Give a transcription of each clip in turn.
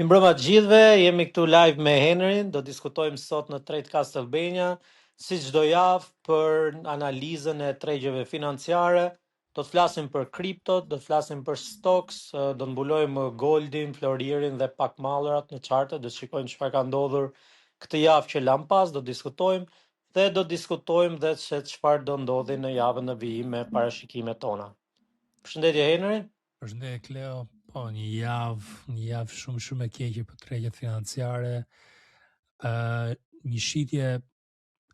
Mirëmbrëma të gjithëve, jemi këtu live me Henrin, do diskutojmë sot në Tradecast Albania, si çdo javë për analizën e tregjeve financiare, do të flasim për kriptot, do të flasim për stocks, do të mbulojmë goldin, floririn dhe pak mallrat në charte, do të shikojmë çfarë ka ndodhur këtë javë që lam pas, do të diskutojmë dhe do të diskutojmë dhe se çfarë do ndodhi në javën e vijim me parashikimet tona. Përshëndetje Henri. Përshëndetje Kleo, po një javë shumë e keqe për tregjet financiare, një shitje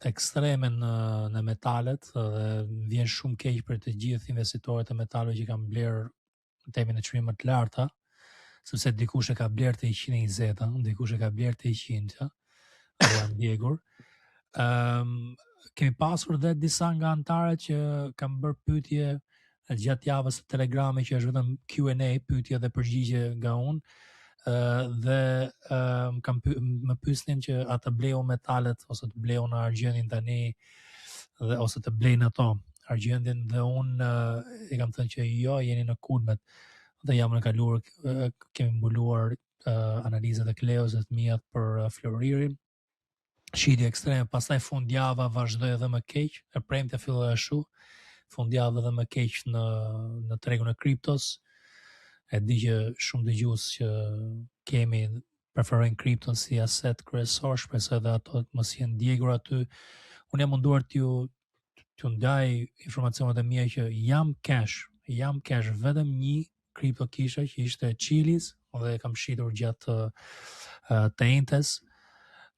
ekstreme në metalet dhe vjen shumë keq për të gjithë investitorët e metaleve që kanë bler në temën e çmimeve të larta, sepse dikush e ka bler të 120, dikush e ka bler të 100, dhe janë ndjekur. Kemi pasur dhe disa nga anëtarët që kanë bërë pyetje gjatë javës të Telegrami që është vetëm Q&A, pyetje dhe përgjigje nga unë, dhe më pyesnin që a të bleu metalet ose të bleu në argjendin tani dhe ose të blejnë ato argjendin, dhe unë i kam thënë që jo, jeni në kulmet. Dhe jam në kaluar, kemi mbuluar analizat e Kleos dhe të mijat për floririn. Shitje ekstreme, pastaj fundjava vazhdoi edhe më keq, e premte filloi ashtu. Fundjavë dhe më keq në tregun e kriptos. E di që shumë dëgjues që kemi preferojnë kripton si aset kryesor, shpresoj edhe ato të mos jenë ndjekur aty. Unë jam munduar t'ju ndaj informacionet e mia që jam cash, vetëm një kripto kisha që ishte Chilis dhe kam shitur gjatë të entes,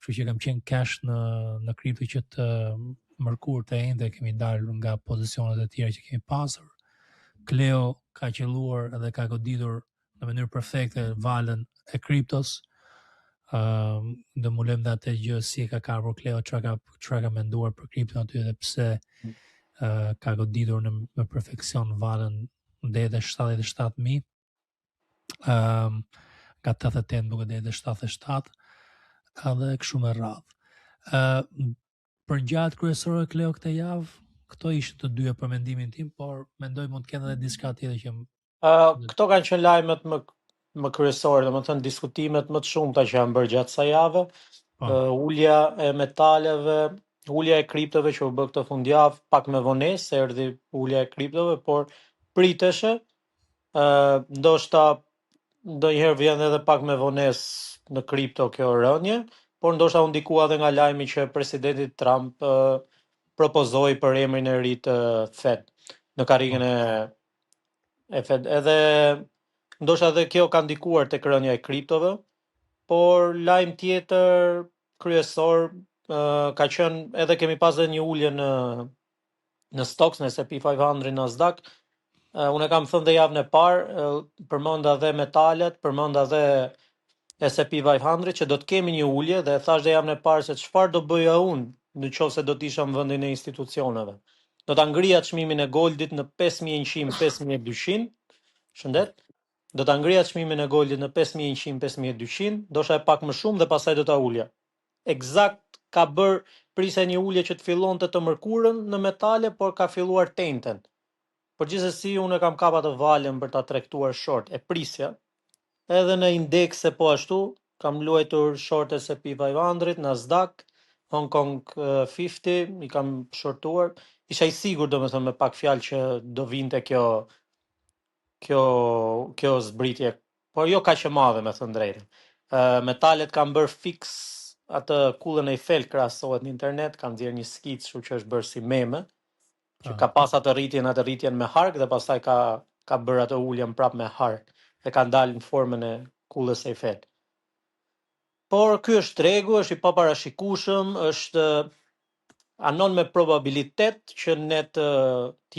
kështu që kam qenë cash në kripto që të mërkur të ende kemi dalë nga pozicionet e tjera që kemi pasur. Kleo ka qelluar dhe ka goditur në mënyrë perfekte valën e kriptos. Do mulem dhe atë gjë si e ka kapur Kleo, çfarë ka menduar për kripton aty dhe pse ka goditur në perfeksion valën deri te 77.000. Nga 88 duke deri te 77, edhe kështu me radhë. Për ngjarjet kryesore Kleo këtë javë, këto ishin të dyja për mendimin tim, por mendoj mund të kenë edhe diçka tjetër që këto kanë qenë lajmet më kryesore, domethënë diskutimet më të shumta që janë bërë gjatë kësaj jave. Ulja e metaleve, ulja e kriptove që u bë këtë fundjavë, pak me vonesë erdhi ulja e kriptove, por priteshe. Ndoshta ndonjëherë vjen edhe pak me vonesë në kripto kjo rënje, por ndoshta u ndikua edhe nga lajmi që presidenti Trump propozoi për emrin e ri të Fed në karrigën e Fed. Edhe ndoshta edhe kjo ka ndikuar tek rënja e kriptove, por lajm tjetër kryesor ka qenë, edhe kemi pas edhe një ulje në stocks, në S&P 500, Nasdaq. Unë e kam thënë dhe javën e parë, përmenda dhe metalet, përmenda dhe S&P 500 që do të kemi një ulje, dhe thash dhe javën e parë se çfarë do bëja unë në qoftë se do të isha në vendin e institucioneve. Do ta ngrija çmimin e goldit në 5100, 5200. Shëndet. Do ta ngrija çmimin e goldit në 5100, 5200, ndoshta e pak më shumë dhe pastaj do ta ulja. Eksakt ka bër prisja një ulje që të fillonte të mërkurën në metale, por ka filluar tenten. Por gjithsesi unë kam kapa të valën për ta tregtuar short e prisja. Edhe në indekse po ashtu, kam luajtur short S&P 500, Nasdaq, Hong Kong 50, i kam shortuar. Isha i sigurt domethënë me pak fjalë që do vinte kjo zbritje, por jo kaq e madhe me thënë drejtën. Metalet kanë bërë fix atë kullën e Eiffel, krahasohet në internet, kanë nxjerrë një skicë, kështu që është bërë si meme, që ka pas atë rritjen me hark dhe pastaj ka bërë atë uljen prap me hark dhe ka dalë në formën e kullës Eiffel. Por ky është tregu, është i paparashikueshëm, është anon me probabilitet që ne të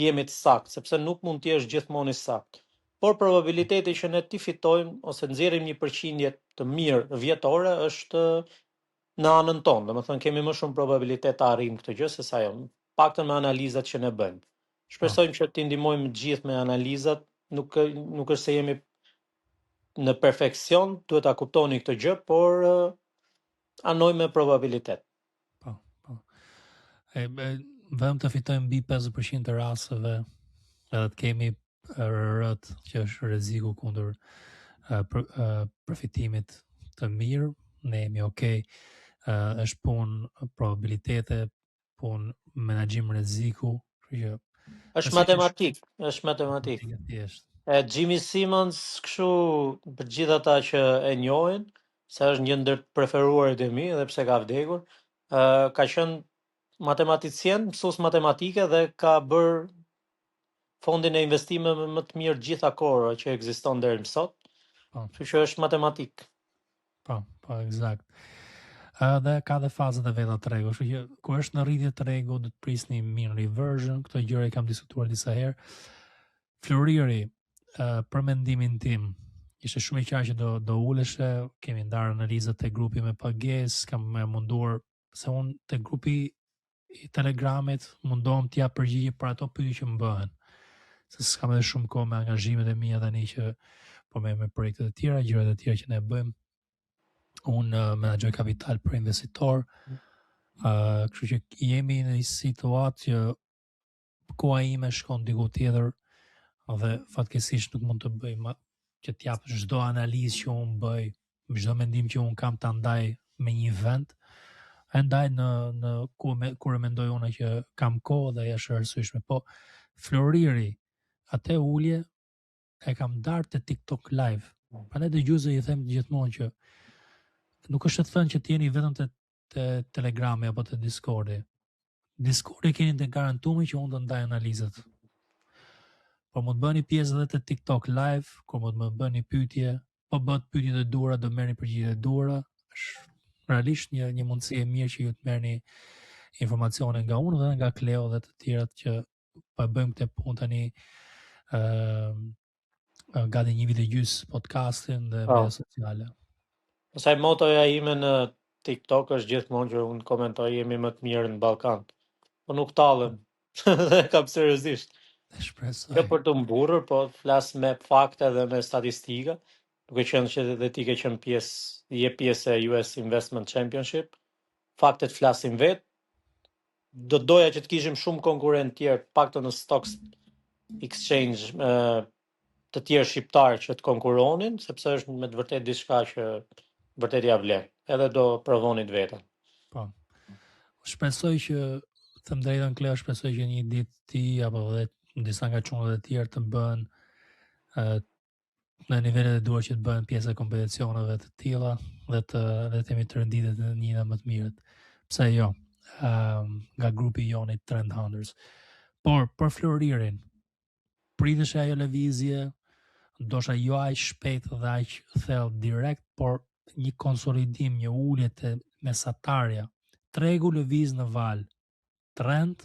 jemi të saktë, sepse nuk mund të jesh gjithmonë i saktë. Por probabiliteti që ne të fitojmë ose nxjerrim një përqindje të mirë vjetore është në anën tonë. Domethënë kemi më shumë probabilitet të arrijmë këtë gjë se sa jo, paktën me analizat që ne bëjmë. Shpresojmë që t'i ndihmojmë të gjithë me analizat, nuk është se jemi në perfeksion, duhet ta kuptoni këtë gjë, por anoj me probabilitet. Po. Vetëm të fitojmë mbi 50% të rasteve, edhe të kemi rët që është rreziku kundër përfitimit të mirë, ne jemi okay. Është punë probabilitete, punë menaxhim rreziku, kështu që Është matematik, është matematik. thjesht. Jimmy Simmons, kështu për gjithë ata që e njohin, se është një ndër preferuarit e mi edhe pse ka vdekur, ka qenë matematicien, mësues matematike dhe ka bërë fondin e investimeve më të mirë gjitha kohëra që ekziston deri më sot. Kështu që është matematik. Po, eksakt. Dhe ka dhe fazat e veta tregu, kështu që kur është në rritje tregu do të prisni mean reversion, këto gjëra i kam diskutuar disa herë. Floriri, për mendimin tim, ishte shumë i qartë që do uleshe, kemi ndarë analizat e grupi me pagesë, kam munduar se unë te grupi i Telegramit mundohem t'ja përgjigje për ato pyetje që më bëhen. Se s'kam edhe shumë kohë me angazhimet e mia tani që po me projekte të tjera, gjërat e tjera që ne bëjmë. Unë menaxhoj kapital për investitor, kështu që jemi në një situatë që koha ime shkon diku tjetër dhe fatkeqësisht nuk mund të bëj që t'jap çdo analizë që unë bëj, çdo mendim që unë kam ta ndaj me një vend, e ndaj në kur mendoj unë që kam kohë dhe është e rëndësishme. Po Floriri, atë ulje e kam darë te TikTok live. Prandaj dëgjuesve i them gjithmonë që nuk është të thënë që t'jeni vetëm te Telegrami apo te Discordi. Discordi keni të garantuar që unë do ndaj analizat. Po mund të bëni pjesë edhe te TikTok live, kur mund të më bëni pyetje, po bëhet pyetje të duhura, do merrni përgjigje të duhura. Është realisht një mundësi e mirë që ju të merrni informacione nga unë dhe nga Kleo dhe të tjerat që po bëjmë këtë punë tani gati një vit e gjys podcastin dhe media sociale. Pastaj motoja ime në TikTok është gjithmonë që unë komentoj jemi më të mirë në Ballkan. Po nuk tallem. Dhe kam seriozisht. Shpresoj. Jo për të mburrur, po flas me fakte dhe me statistika, duke qenë që edhe ti ke qenë pjesë e US Investment Championship. Faktet flasin vetë. Do doja që të kishim shumë konkurrent tjerë, paktën në stocks exchange të tjerë shqiptar që të konkuronin, sepse është me të vërtetë diçka që vërtet ja vlen. Edhe do provonit vetën. Po. Shpresoj që them drejtën Kleo, shpresoj që një ditë ti apo edhe disa nga çunat e tjerë të bëhen në nivelet e duhur që të bëhen pjesë e kompeticioneve të tilla dhe të jemi të renditet në një nga më të mirët. Pse jo? Nga grupi Jonit Trend Hunters. Por për Floririn, pritesh ajo lëvizje, ndoshta jo aq shpejt dhe aq thellë direkt, por një konsolidim, një ulje të mesatarja. Tregu lëviz në val. Trend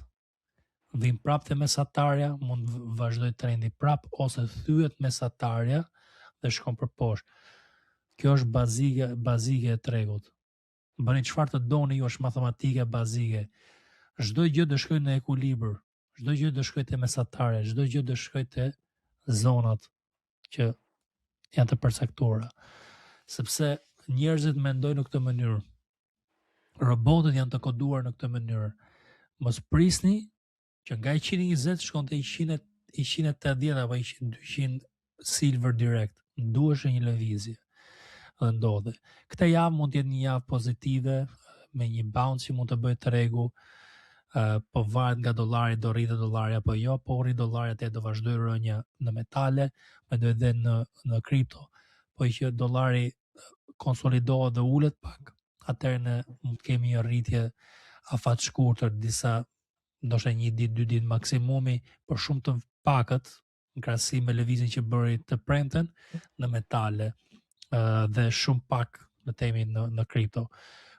vim prap të mesatarja, mund vazhdoj trendi prap ose thyet mesatarja dhe shkon për poshtë. Kjo është bazike e tregut. Bëni çfarë të doni ju, është matematike bazike. Çdo gjë do shkojë në ekuilibër, çdo gjë do shkojë te mesatarja, çdo gjë do shkojë te zonat që janë të përcaktuara. Sepse njerëzit mendojnë në këtë mënyrë. Robotët janë të koduar në këtë mënyrë. Mos prisni që nga 120 shkon te 180 apo 200 silver direct. Duhesh një lëvizje. Dhe ndodhe. Këtë javë mund të jetë një javë pozitive me një bounce që mund të bëjë tregu, po varet nga dollari, do rritet dollari apo jo, po rrit dollari atë do vazhdoj rënja në metale, mendoj edhe në kripto. Po që dollari konsolidohet dhe ulet pak, atëherë ne mund të kemi një rritje afat shkurtër, disa ndoshta një ditë, 2 ditë maksimumi, por shumë të pakët në krahasim me lëvizjen që bëri të premten në metale. Dhe shumë pak në temi në kripto.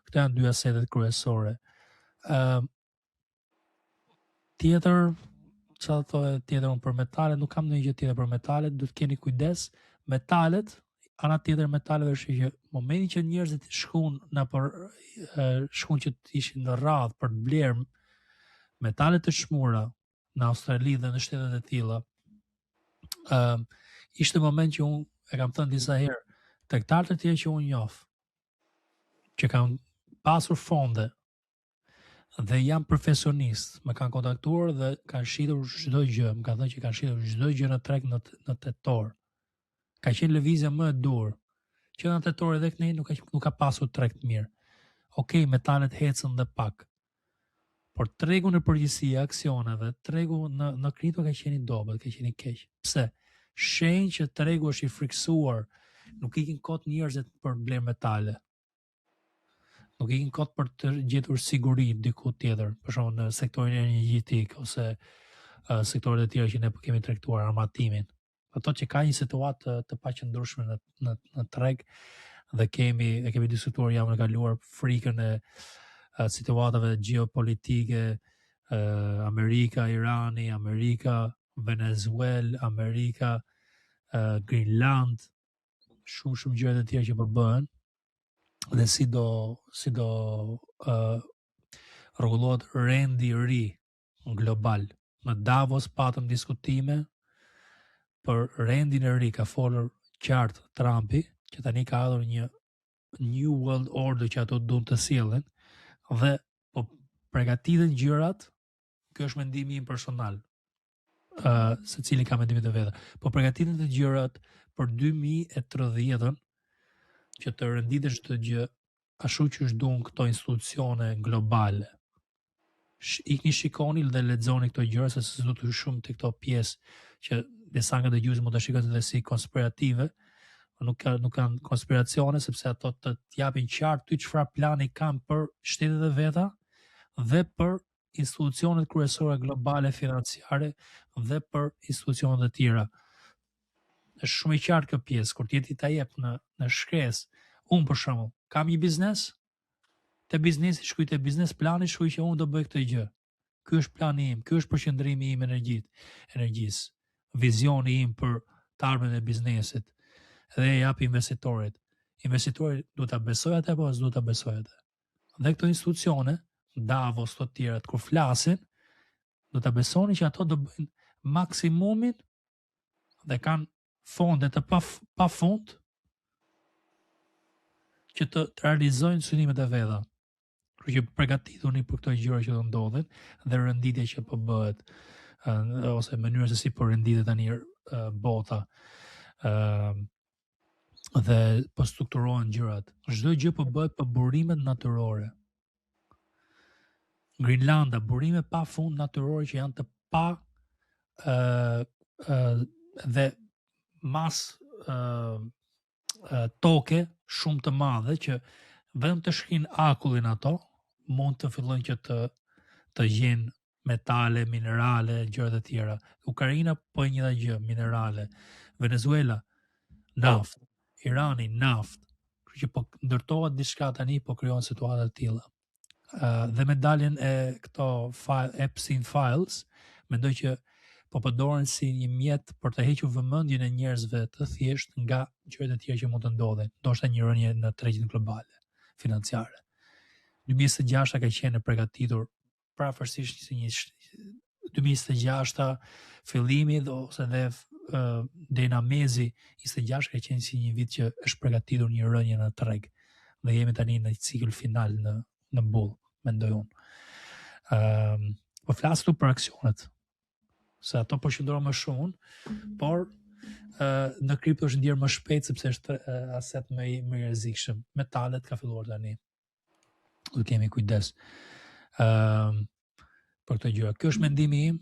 Këto janë dy asetet kryesore. Tjetër, çfarë thotë tjetër unë për metalet, nuk kam ndonjë gjë tjetër për metalet, duhet keni kujdes. Metalet, ana tjetër metaleve është që momenti që njerëzit shkon që të ishin në radhë për të blerë metale të çmura në Australi dhe në shtetet e tilla, ishte moment që unë e kam thënë disa herë, tregtarët e tjerë që unë njoh, që kanë pasur fonde dhe janë profesionistë, më kanë kontaktuar dhe kanë shitur çdo gjë, më kanë thënë që kanë shitur çdo gjë në treg në tetor. Ka qenë lëvizja më e dur që në tetori dhe kënej nuk ka pasur treg të mirë. Okej, metalet hecën dhe pak. Por tregu në përgjithësi aksioneve, tregu në kripto ka qenë i dobët, ka qenë i keq. Pse? Shenjë që tregu është i friksuar, nuk ikin kot njerëzit për bler metale. Nuk ikin kot për të gjetur siguri diku tjetër, për shembull në sektorin energjetik ose sektoret e tjera që ne kemi trajtuar, armatimin. Ato që ka një situatë të paqëndrueshme në treg dhe kemi diskutuar javën e kaluar frikën e situatave gjeopolitike, Amerika, Irani, Amerika, Venezuela, Amerika, Greenland, shumë gjëra të tjera që po bëhen dhe si do rregullohet rendi i ri global. Në Davos patëm diskutime për rendin e ri, ka folur qartë Trumpi, që tani ka ardhur një New World Order që ato duan të sjellin dhe po përgatiten gjërat. Kjo është mendimi im personal. Secili ka mendimet e veta. Po përgatiten të gjërat për 2030-ën që të renditesh çdo gjë ashtu që është duan këto institucione globale. Ikni shikoni dhe lexoni këto gjëra se do të shumë të këto pjesë që disa nga dëgjuesit mund të shikojnë dhe si konspirative, nuk kanë konspiracione sepse ato të japin qartë ty çfarë plani kanë për shtetet e veta dhe për institucionet kryesore globale financiare dhe për institucionet e tjera. Është shumë i qartë kjo pjesë, kur ti ta jep në shkresë. Unë për shembull, kam një biznes, te biznesi shkruaj te biznes plani, shkruaj që unë do bëj këtë gjë. Ky është plani im, ky është përqendrimi im energjisë, vizioni im për të ardhmen e biznesit. Dhe e jap investitorit. Investitori duhet ta besojë atë apo s'duhet ta besojë atë. Dhe këto institucione, Davos të tjera kur flasin, do ta besoni që ato do bëjnë maksimumin dhe kanë fonde të pa fund që të realizojnë synimet e veta. Kështu që përgatituni për këto gjëra që do ndodhin dhe renditja që po bëhet ose mënyra se si po renditet tani bota dhe po strukturohen gjërat. Çdo gjë po bëhet për burimet natyrore. Grenlanda, burime pa fund natyrore që janë të pa dhe mas toke shumë të madhe që vetëm të shkin akullin ato mund të fillojnë që të gjenë metale, minerale, gjëra të tjera. Ukraina po e njëjta gjë, minerale. Venezuela, naftë. Irani, naftë. Kështu që po ndërtohet diçka tani, po krijohen situata të tilla. Dhe me daljen e këto Epstein Files, mendoj që po përdoren si një mjet për të hequr vëmendjen e njerëzve të thjesht nga gjërat e tjera që mund të ndodhin. Ndoshta një rënje në tregtin globale financiare. 2026 ka qenë e përgatitur pavarësisht se 2026 fillimi ose deri mezi 26 ka qenë si një vit që është përgatitur një rënje në treg. Dhe jemi tani në cikël final në bull, mendoj unë. Po flas këtu për aksionet, se ato po qëndron më shumë, por në kripto është ndjerë më shpejt sepse është aset më i rrezikshëm. Metalet ka filluar tani. Do kemi kujdes për këtë gjëra. Kjo është mendimi im,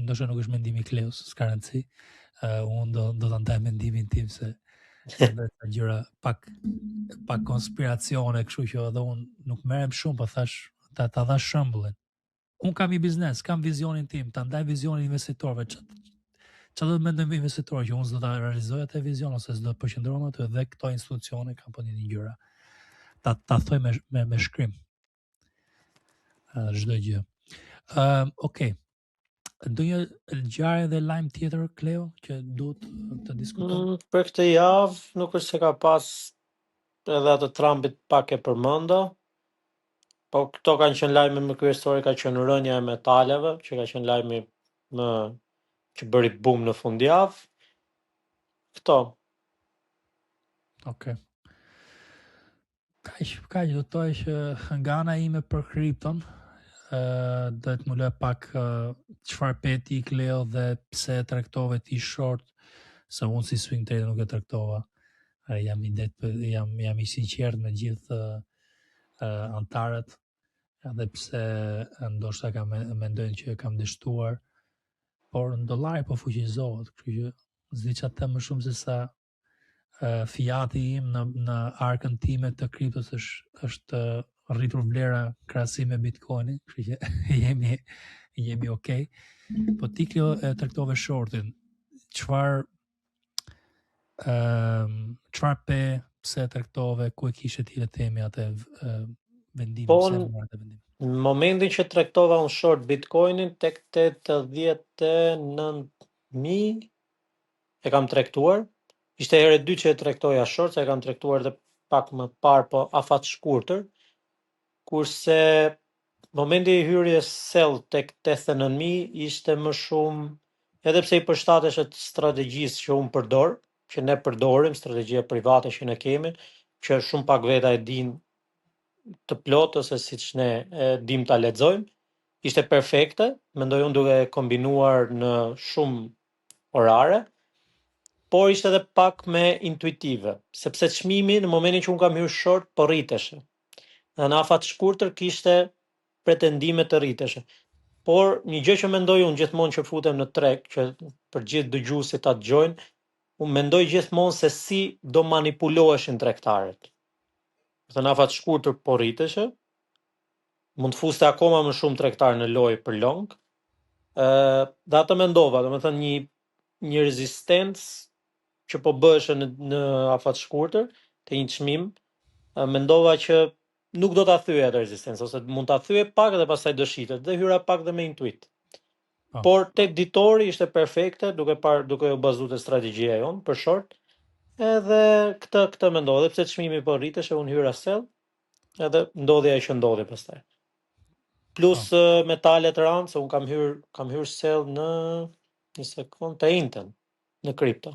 ndoshta nuk është mendimi i Kleos, s'ka rëndësi. Unë do ta ndaj mendimin tim se vetë gjëra pak konspiracione, kështu që edhe unë nuk merrem shumë, po thash ta dhash shembullin. Unë kam një biznes, kam vizionin tim, ta ndaj vizionin investitorëve. Çfarë do të mendojnë investitorët që unë s'do ta realizoj atë vizion ose s'do të përqendrohem aty dhe këto institucione kanë po një gjëra. Ta thoj me shkrim. Çdo gjë. Okej. Ndonjë ngjarje dhe lajm tjetër, Kleo, që duhet të diskutojmë? Për këtë javë nuk është se ka pas edhe atë Trumpit pak e përmenda, po këto kanë qenë lajme më kryesore, ka qenë rënja e metaleve, që ka qenë lajmi që bëri boom në fundjavë. Këto. Okej. Kaq do të thoj që nga ana ime për kripton, do të më lë pak çfarë peti Kleo dhe pse traktove ti short, se unë si swing trader nuk e traktova jam i sinqert me gjithë antarët, edhe pse ndoshta mendojnë që kam dështuar, por dollari po fuqizohet, kështu që s'di çfarë të them më shumë se sa fiati im në arkën time të kriptos është rritur vlera krahasim me Bitcoinin, kështu që jemi okay. Po ti Kleo e traktove shortin. Çfarë pse traktove, ku e kishe ti le temi atë vendim, Po, pse morë atë vendim? në momentin që traktova unë short Bitcoinin, tek 89.000 e kam traktuar. Ishte herë e dytë që e traktoja short, se e kam traktuar dhe pak më parë, po afat shkurtër. Kurse momenti i hyrjes sell tek 89.000 ishte më shumë, edhe pse i përshtatesh atë strategjisë që unë përdor, që ne përdorim, strategjia private që ne kemi, që shumë pak veta e din të plot ose siç ne dim ta lexojmë, ishte perfekte, mendoj unë duke kombinuar në shumë orare, por ishte edhe pak me intuitive, sepse çmimi në momentin që unë kam hyrë short po rriteshe. Dhe në afat shkurtër kishte pretendime të rriteshe. Por një gjë që mendoj unë gjithmonë që futem në treg, që për gjithë dëgjuesit ta dëgjojnë, unë mendoj gjithmonë se si do manipuloheshin tregtarët. Dhe në afat shkurtër po rriteshe, mund të fuste akoma më shumë tregtar në lojë për long. Dhe atë mendova, domethënë një rezistencë që po bëheshe në afat shkurtër te një çmim, mendova që nuk do ta thyej atë rezistencë, ose mund ta thyej pak dhe pastaj do shitet, dhe hyra pak dhe me intuit. Por tek ditori ishte perfekte, duke u bazuar te strategjia jon për short. Edhe këtë mendova, edhe pse çmimi po rritesh, unë hyra sell, edhe ndodhi ajo që ndodhi pastaj. Plus metale të rëndë, se unë kam hyrë sell në një sekond të njëjtën në kripto.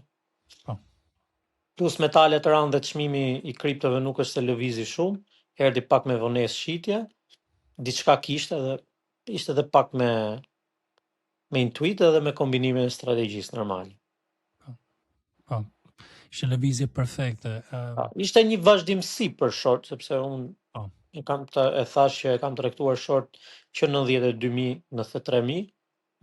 Plus metale të rëndë dhe çmimi i kriptove nuk është se lëvizi shumë, erdhi pak me vonesë shitje, diçka kishte dhe ishte edhe pak me intuit edhe me kombinimin e strategjisë normale. Ishte lëvizje perfekte. Ishte një vazhdimsi për short, sepse unë e thash që e kam tregtuar short që 92.000, 93.000,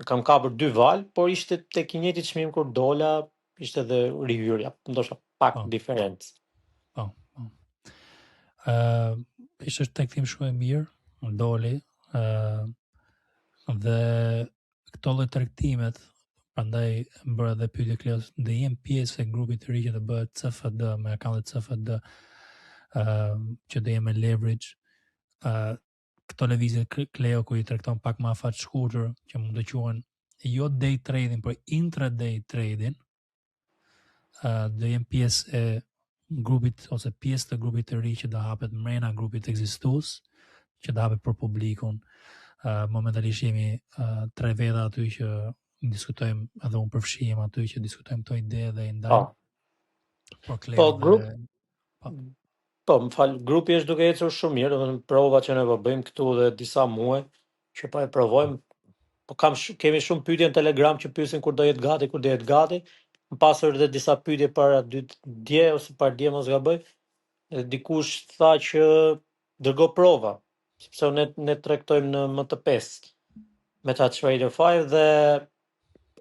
kam kapur 2 val, por ishte tek i njëjti çmim kur dola, ishte edhe rihyrja, ndoshta pak diferencë. Ishte tregtim shumë i mirë, doli, dhe këto lloj tregtimet, prandaj bëra edhe pyetje Kleos, do jem pjesë e grupit të ri që do bëhet CFD, me akallin CFD, që do jem me leverage. Këto lëvizje Kleo ku i tregton pak më afat shkurtër, që mund të quhen jo day trading, por intraday trading, do jem pjesë e grupit ose pjesë të grupit të ri që do hapet mrena grupit ekzistues, që do hapet për publikun. Momentalisht jemi 3 veta aty që diskutojmë, edhe unë përfshihem aty që diskutojmë këto ide dhe i ndajmë. Më fal, grupi është duke ecur shumë mirë, domethënë provat që ne po bëjmë këtu dhe disa muaj që po e provojmë. Po kemi shumë pyetje në Telegram që pyesin kur do jetë gati. Më pasur edhe disa pyetje para dje ose para dje mos gaboj. Dikush tha që dërgo prova, sepse ne tregtojmë në MT5 MetaTrader 5 dhe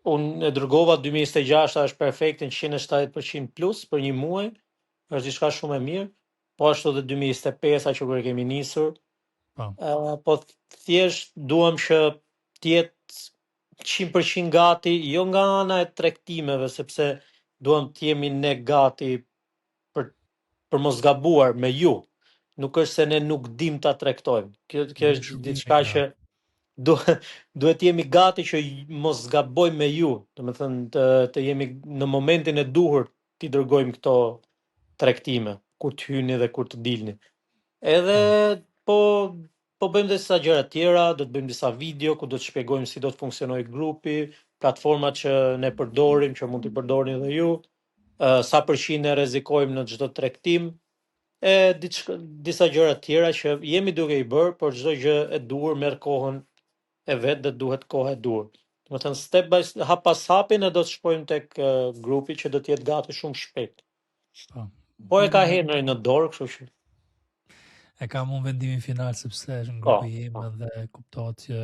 unë e dërgova 2026, është perfekte, 170% plus për një muaj, është diçka shumë e mirë. Po ashtu dhe 2025 që kur kemi nisur. Po thjesht duam që të jetë 100% gati, jo nga ana e tregtimeve, sepse duam të jemi ne gati për mos gabuar me ju. Nuk është se ne nuk dim ta tregtojmë. Kjo është diçka që duhet jemi gati që mos gabojmë me ju, domethënë të jemi në momentin e duhur t'i dërgojmë këto tregtime, kur të hyni dhe kur të dilni. Edhe po bëjmë disa gjëra tjera, do të bëjmë disa video ku do të shpjegojmë si do të funksionojë grupi, platformat që ne përdorim, që mund t'i përdorni edhe ju, sa përqind e rrezikojmë në çdo tregtim, disa gjëra tjera që jemi duke i bërë, por çdo gjë e duhur merr kohën e vet dhe duhet kohë e duhur. Domethënë step by step, hap pas hapi ne do të shkojmë tek grupi që do të jetë gati shumë shpejt. Po e ka Henry në dorë, kështu që. E kam unë vendimin final sepse është në grupi im dhe kuptohet që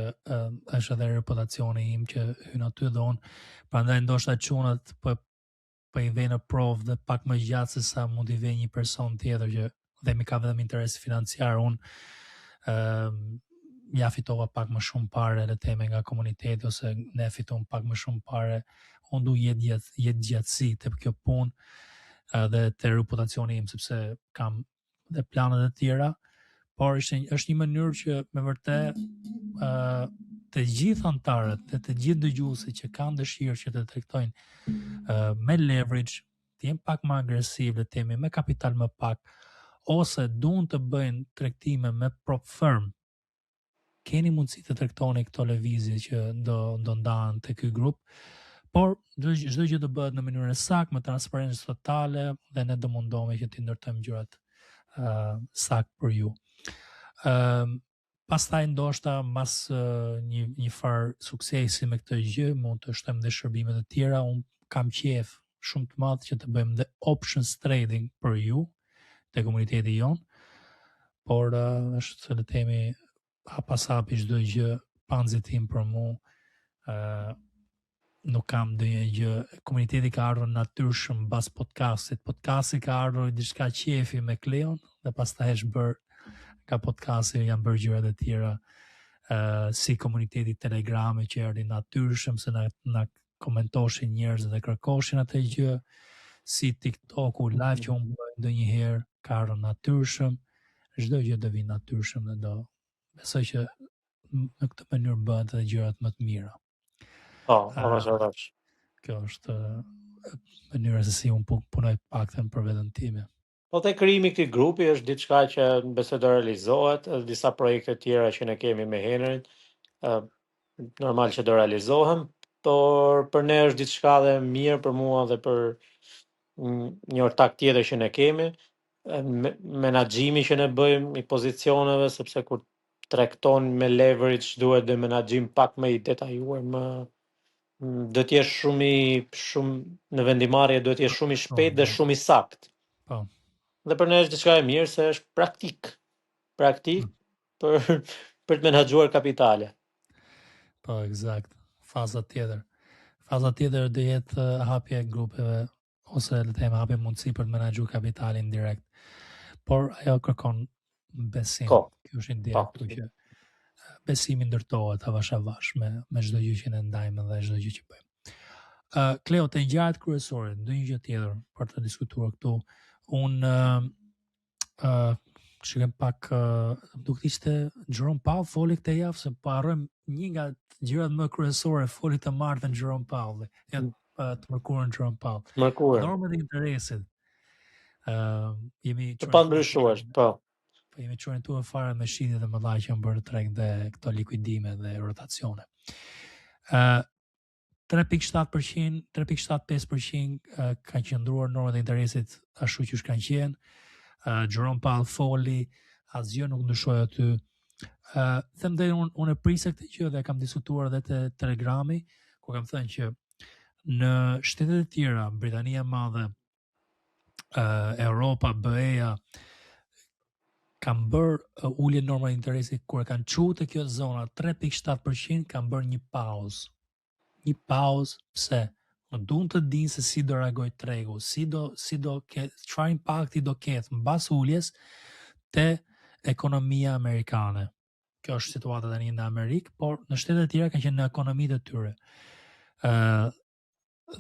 është edhe reputacioni im që hyn aty dhon. Prandaj ndoshta çunat po i vjen në provë dhe pak më gjatë se sa mund t'i vjen një person tjetër që dhe mi ka vetëm interes financiar. Unë ja fitova pak më shumë pare le teme nga komuniteti ose ne fitojmë pak më shumë pare. Unë du jetë gjatësi të kjo punë dhe të reputacioni im sepse kam dhe planet e tjera, por është një mënyrë që me vërtet të gjithë antarët dhe të gjithë dëgjuesit që kanë dëshirë që të tregtojnë me leverage, të jenë pak më agresiv, le të themi me kapital më pak, ose duan të bëjnë tregtime me prop firm, keni mundësi të tregtoni këto lëvizje që do ndahen te ky grup, por çdo gjë do bëhet në mënyrën e saktë, me transparencë totale dhe ne do mundohemi që të ndërtojmë gjërat sakt për ju. Pastaj ndoshta mas një farë suksesi me këtë gjë mund të shtojmë dhe shërbimet e tjera. Unë kam qef shumë të madh që të bëjmë dhe options trading për ju te komuniteti jon, por është le të themi pas hapi çdo gjë, panxitim për mua. Nuk kam ndonjë gjë. Komuniteti ka ardhur natyrshëm mbas podcastit. Podcasti ka ardhur diçka qefi me Kleon dhe pastaj është bër ka podcasti janë bërë gjërat e tjera si komuniteti Telegrami që erdhi natyrshëm se na komentoshin njerëz dhe kërkoshin atë gjë, si TikToku live që unë bëj ndonjëherë ka ardhur natyrshëm. Çdo gjë do vi natyrshëm dhe do besoj që në këtë mënyrë bëhen edhe gjërat më të mira. Kjo është mënyra se si unë punoj paktën për veten time. Po te krijimi i këtij grupi është diçka që besoj do realizohet, edhe disa projekte tjera që ne kemi me Henrin, normal që do realizohen, por për ne është diçka dhe mirë për mua dhe për një ortak tjetër që ne kemi, menaxhimi që ne bëjmë i pozicioneve, sepse kur tregton me leverage duhet dhe menaxhim pak më i detajuar, më do të jesh shumë në vendimarrje, duhet të jesh shumë i shpejtë dhe shumë i saktë. Po. Dhe për ne është diçka e mirë se është praktik për të menaxhuar kapitale. Po, eksakt. Faza tjetër do jetë hapja e grupeve ose le të them hapja mundësi për të menaxhuar kapitalin direkt. Por ajo kërkon besim. Kjo është ideja këtu që besimi ndërtohet avash me çdo gjë që ne ndajmë dhe çdo gjë që bëjmë. Kleo, te ngjarjet kryesore, ndonjë gjë tjetër për të diskutuar këtu. Unë shikem pak duke ishte Jerome Powell foli këtë javë, se po harrojmë një nga gjërat më kryesore, foli të martën Jerome Powell, të mërkurën Jerome Powell. Normat e interesit. Jemi të pandryshuar, po. Jemi çorientuar fare me shitjet e mëdha që janë bërë treg dhe këto likuidime dhe rotacione. 3.7%, 3.75% ka qëndruar normat e interesit ashtu që kanë qenë. Jerome Powell foli, asgjë nuk ndryshoi aty. Them dhe unë e prisja këtë gjë dhe kam diskutuar edhe te Telegrami, ku kam thënë që në shtetet e tjera, Britania e Madhe, Europa, BE-ja, kanë bërë ulje norma e interesit kur e kanë çuar te kjo zona 3.7%, kanë bërë një pauzë. Një pauzë pse? Duan të dinë se si do reagoj tregu, si do çfarë impakti do ketë mbas uljes te ekonomia amerikane. Kjo është situata tani në Amerikë, por në shtetet e tjera kanë qenë në ekonomitë e tyre.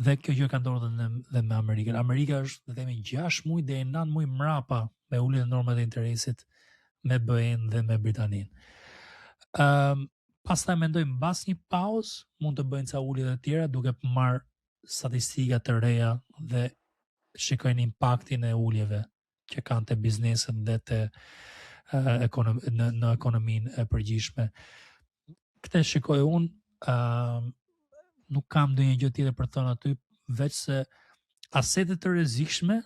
Dhe kjo gjë ka ndodhur dhe me Amerikën. Amerika është, le të themi, 6 muaj deri 9 muaj mrapa me uljen e normave të interesit me BE-n dhe me Britaninë. Pastaj mendoj mbas një pauzë mund të bëjnë ca ulje të tjera duke marrë statistika të reja dhe shikojnë impaktin e uljeve që kanë te bizneset dhe te në ekonominë e përgjithshme. Këtë shikoj unë, nuk kam ndonjë gjë tjetër për të thënë aty, veç se asetet të rrezikshme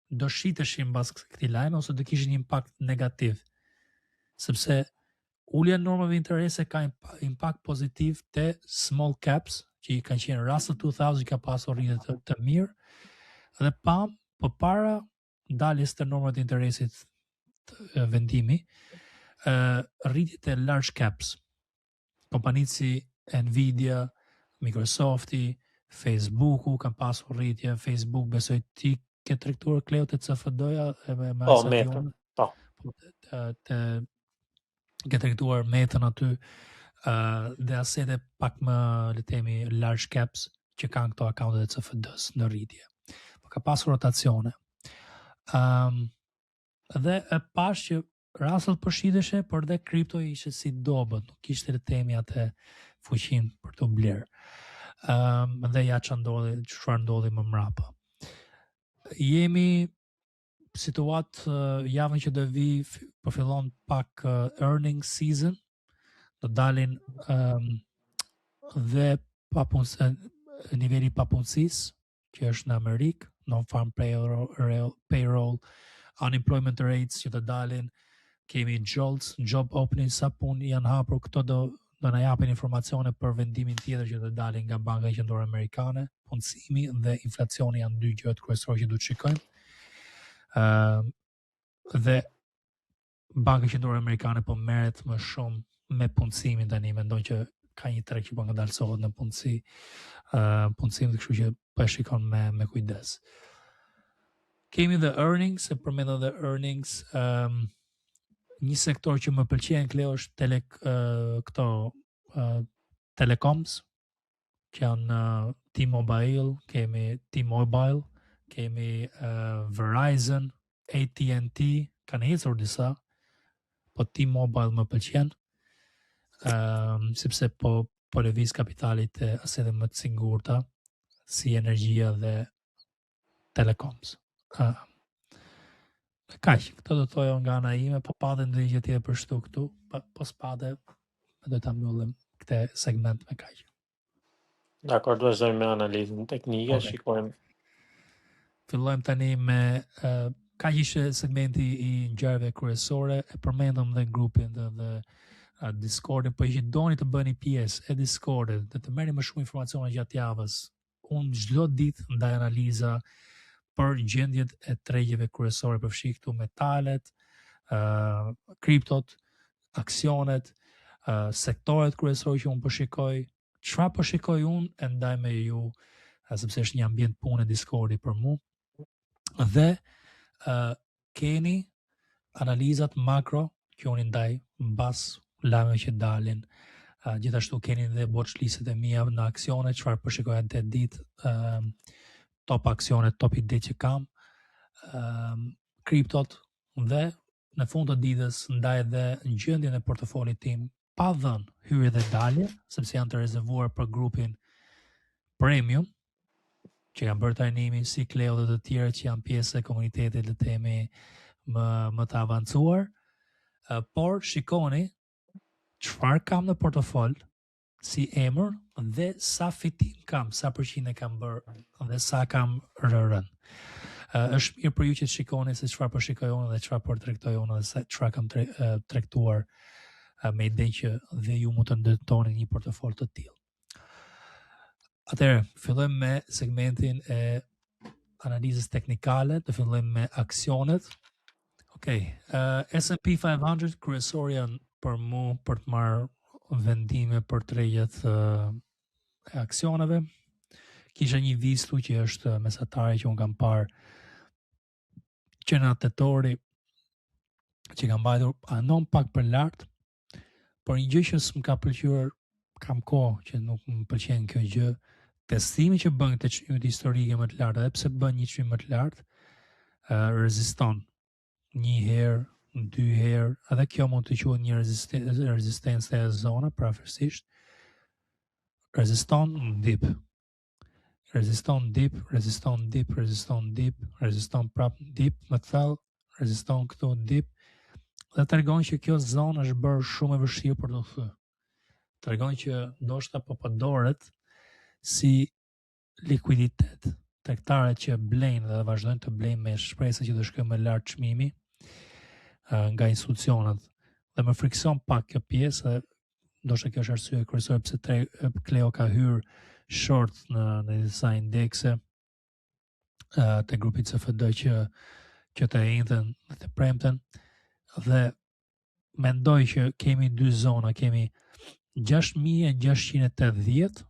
do shiteshin mbas këtij lajmi ose do kishin një impakt negativ. Sepse ulja e normave interese ka impakt pozitiv te small caps, që kanë qenë Russell 2000 që ka pasur rritje të mirë, dhe përpara daljes të normave të interesit vendimi, rritjet e large caps, kompanitë si Nvidia, Microsofti, Facebooku kanë pasur rritje. Facebook besoj ti ke tregtuar Kleo të CFD-ja me Po, Meta. Po. Ke tregtuar Metën aty, dhe asete pak më le të themi large caps që kanë këto akauntet e CFD-s në rritje. Po ka pasur rotacione. Dhe e pash që rastet përshiteshe, por dhe kripto ishte si dobët, nuk ishte le të themi atë fuqin për të blerë. Dhe ja çfarë ndodhi më mrapa. Jemi situatë javën që do vi, po fillon pak earnings season, do dalin dhe niveli papunësisë që është në Amerikë, non-farm payroll, unemployment rates që të dalin, kemi JOLTS, job openings, sa punë janë hapur, këto do na japin informacione për vendimin tjetër që të dalin nga Banka Qendrore Amerikane. Punësimi dhe inflacioni janë dy gjërat kryesore që duhet shikojmë. Dhe Banka Qendrore Amerikane po merret më shumë me punësimin tani, mendon që ka një treg që po ngadalsohet në punësi, punësim, kështu që po e shikon me kujdes. Kemi dhe earnings, e përmendëm dhe earnings. Një sektor që më pëlqen Kleo është telecoms, që janë T-Mobile, kemi Verizon, AT&T, kanë ecur disa, po T-Mobile më pëlqen, sepse po lëviz kapitalit e asete më të sigurta, si energjia dhe telecoms. Kaq, këto do të thoja nga ana ime, po patë ndonjë gjë tjetër për shtu këtu, po s'pate do ta mbyllim këtë segment me kaq. Dakor, do vazhdojmë me analizën teknike, Okay. shikojmë. Fillojmë tani me kaq ishte segmenti i ngjarjeve kryesore, e përmendëm dhe grupin dhe Discordin, po që doni të bëni pjesë e Discordit dhe të merrni më shumë informacione gjatë javës, unë çdo ditë ndaj analiza për gjendjet e tregjeve kryesore, përfshi këtu metalet, kriptot, aksionet, sektoret kryesore që unë po shikoj, çfarë po shikoj unë e ndaj me ju, sepse është një ambient pune Discordi për mu, dhe keni analizat makro që unë ndaj mbas lajmeve që dalin. Gjithashtu keni dhe watchlistet e mia në aksione, çfarë po shikoj atë ditë, top aksionet, top ide që kam, kriptot, dhe në fund të ditës ndaj dhe gjendjen e portofolit tim pa dhënë hyrje dhe dalje, sepse janë të rezervuar për grupin premium, që kanë bërë trajnimin si Kleo dhe të tjerë që janë pjesë e komunitetit le të themi më të avancuar, por shikoni çfarë kam në portofol, si emër dhe sa fitim kam, sa përqind e kam bërë dhe sa kam rërën. Është mirë për ju që të shikoni se çfarë po shikoj unë dhe çfarë po tregtoj unë dhe çfarë kam tregtuar, me idenë që dhe ju mund të ndërtoni një portofol të tillë. Atëherë, fillojmë me segmentin e analizës teknikale, të fillojmë me aksionet. Okej, S&P 500 kryesor janë për mu për të marrë vendime për tregjet e aksioneve. Kisha një vistu që është mesatare që unë kam parë që në tetori që kam mbajtur anon pak për lartë, por një gjë që s'm ka pëlqyer, kam kohë që nuk më pëlqen kjo gjë, testimi që bën të çmimit historike më të lartë, edhe pse bën një çmim më të lartë, reziston një herë, dy herë, edhe kjo mund të quhet një rezistencë e zona, prafërsisht. Reziston dip. Reziston dip, reziston dip, reziston dip, reziston prap dip, më thellë, reziston këtu dip, dhe tregon që kjo zonë është bërë shumë e vështirë për të thyer. Tregon që ndoshta po përdoret si likuiditet. Tregtarët që blejnë dhe vazhdojnë të blejnë me shpresë që do shkojë më lart çmimi nga institucionet, dhe më frikson pak kjo pjesë, ndoshta kjo është arsye kryesore pse Kleo ka hyrë short në disa indekse të grupit CFD që që të njëjtën dhe të premten, dhe mendoj që kemi dy zona, kemi 6680,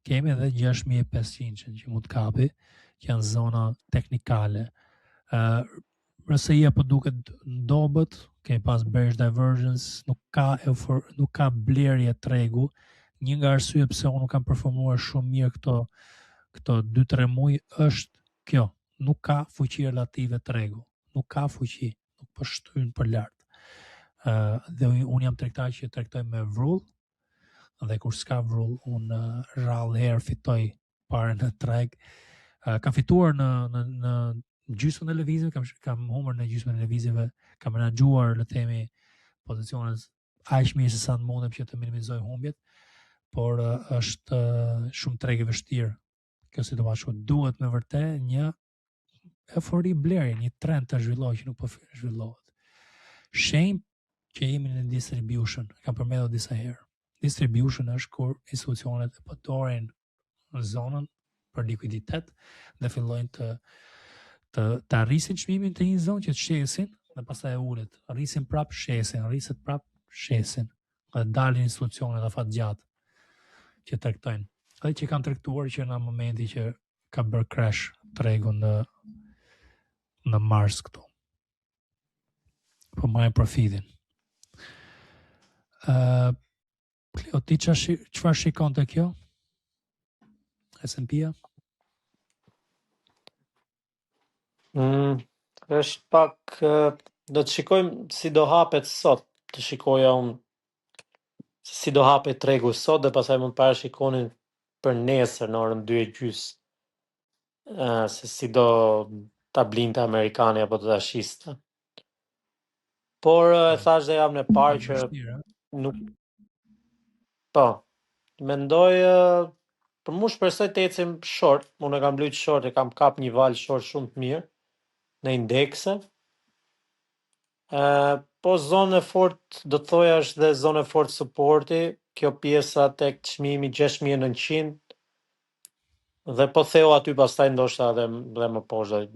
kemi edhe 6500 që mund të kapi, që janë zona teknikale. RSI po duket ndobët, kemi pas bearish divergence, nuk ka blerje tregu. Një nga arsye pse unë nuk kam performuar shumë mirë këto 2-3 muaj është kjo, nuk ka fuqi relative tregu, nuk ka fuqi, nuk po shtryn për lart. Dhe unë jam tregtar që tregtoj me vrull, dhe kur s'ka vrull, unë rrallë herë fitoj parë në treg. Kam fituar në gjysmën e lëvizjeve, kam humbur në gjysmën e lëvizjeve, kam menaxhuar, le të themi, pozicionet aq mirë se sa mundem që të minimizoj humbjet, por është shumë treg e vështirë. Kjo situatë duhet me vërtet një eufori blerje, një trend të zhvillohet që nuk po zhvillohet. Shenjë që jemi në distribution, kam përmendur disa herë. Distribution është kur institucionet e përdorin zonën për likuiditet dhe fillojnë të arrisin çmimin të një zonë që të shesin dhe pastaj e ulet, arrisin prap shesin, arriset prap shesin, dhe dalin institucionet afatgjatë që tregtojnë. Edhe që kanë tregtuar që në momenti që ka bërë crash tregu në mars këtu. Po marrin profitin. Kleo, ti çfarë shikon të kjo? S&P-a? Është pak, do të shikojmë si do hapet sot, të shikoja unë si do hapet tregu sot dhe pastaj mund parashikonin për nesër në orën 2:30. Se si do ta blinte amerikani apo do ta shiste. Por e thash dhe javën e parë që nuk po, mendoj për mu shpresoj të ecim short, unë e kam blyt short, e kam kap një val short shumë të mirë në indekse. Po zonë e fort, do të thoja është dhe zonë e fort supporti, kjo pjesa tek çmimi 6900, dhe po theu aty pastaj ndoshta dhe më poshtë.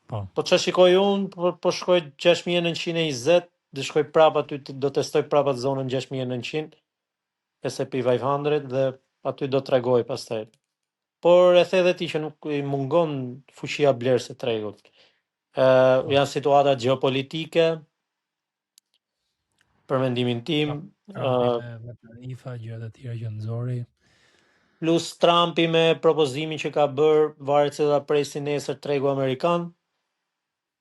Po që shikoj unë, po shkoj 6920, dhe shkoj prap aty, do testoj prap atë zonën 6900, S&P 500, dhe aty do të tregoj pastaj. Por e the edhe ti që nuk i mungon fuqia blerëse tregut. Janë situata gjeopolitike, për mendimin tim, me tarifa, gjërat e tjera që nxori, plus Trumpi me propozimin që ka bërë, varet se do ta presin nesër tregu amerikan,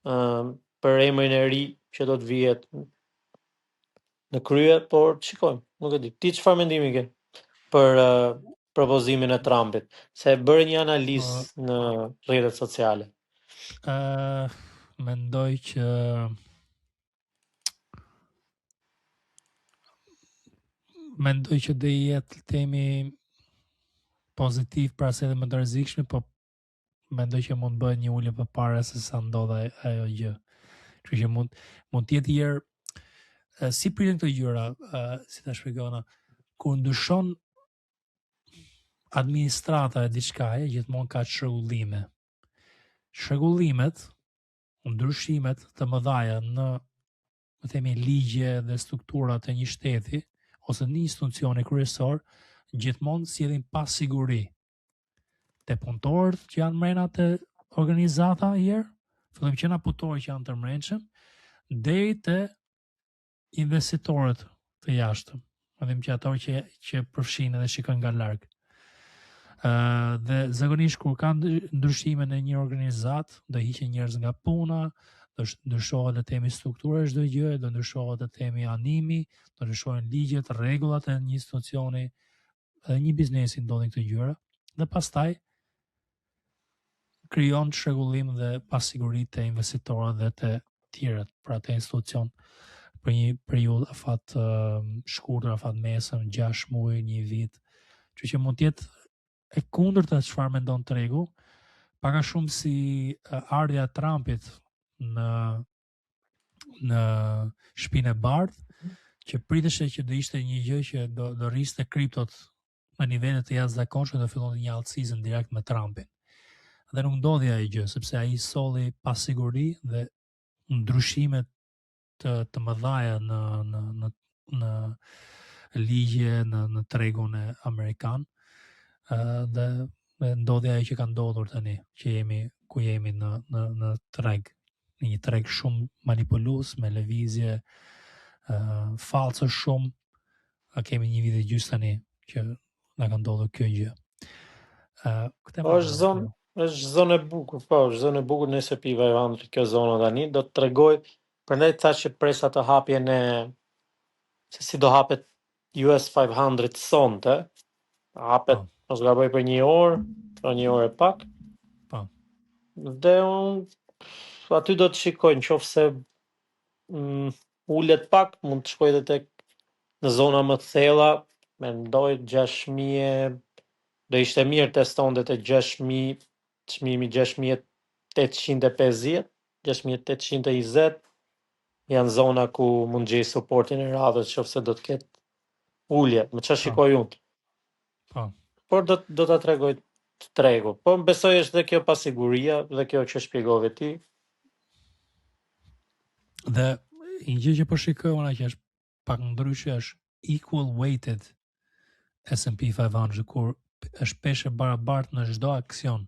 për emrin e ri që do të vihet në krye, por shikojmë, nuk e di. Ti çfarë mendimi ke për propozimin e Trumpit? Se bëri një analizë në rrjetet sociale. Mendoj që dhe jetë temi pozitiv pra se dhe më të rrezikshme, po mendoj që mund bëhet një ulje përpara se sa ndodha ajo gjë. Kështu që mund të jetë herë si priten këto gjëra, si ta shpjegona, kur ndryshon administrata e diçkaje, gjithmonë ka çrregullime. Çrregullimet, ndryshimet të mëdha në, më themi, ligje dhe strukturat e një shteti ose një institucioni kryesor, gjithmonë sjellin pasiguri te punëtorët që janë mrena të organizata herë, fillim që na punëtorët që janë të mrenshëm, deri te investitorët të jashtëm, edhe që ato që përfshin dhe shikojnë nga larg. Dhe zakonisht kur ka ndryshime në një organizat, do hiqen njerëz nga puna, do ndryshohet të temi struktura çdo gjë, do ndryshohet të temi animi, do ndryshohen ligjet, rregullat e një institucioni, edhe një biznesi ndodhin këto gjëra, dhe pastaj krijon çrregullim dhe pasiguri të investitorëve dhe të tjerët për atë institucion për një periudhë afat shkurtër, afat mesëm, 6 muaj, 1 vit. Kështu që mund të jetë e kundërta çfarë mendon tregu, pak a shumë si ardha e Trumpit në shtëpinë e bardhë, që priteshte që do ishte një gjë që do rriste kriptot në nivele të jashtëzakonshme dhe fillon një altësizëm direkt me Trumpin. Dhe nuk ndodhi ai gjë, sepse ai solli pa siguri dhe ndryshime të mëdha në ligje në tregun e amerikan, dhe ndodhi ajo që ka ndodhur tani, që jemi ku jemi në treg, në një treg shumë manipulues, me lëvizje false shumë. Kemi një vit e gjys tani që na ka ndodhur kjo gjë. Është zonë e bukur, po, është zonë e bukur nëse pi Vajvandri kjo zonë tani, do të tregoj, prandaj thash që presa të hapjen se si do hapet US 500 sonte, hapet, mos gaboj për 1 orë, pra 1 orë e pak. Po. Dhe unë aty do të shikoj nëse ulet pak, mund të shkoj edhe tek në zona më të thella, mendoj 6000, do ishte mirë testonte te 6000, çmimi 6850, 6820 janë zona ku mund gjej suportin e radhës nëse do të ketë ulje, më çfarë shikoj unë. Po. Por do ta tregoj të tregu. Po më besoj është dhe kjo pasiguria dhe kjo që shpjegove ti. Dhe një gjë që po shikoj unë që është pak ndryshe është equal weighted S&P 500, kur është peshë barabartë në çdo aksion.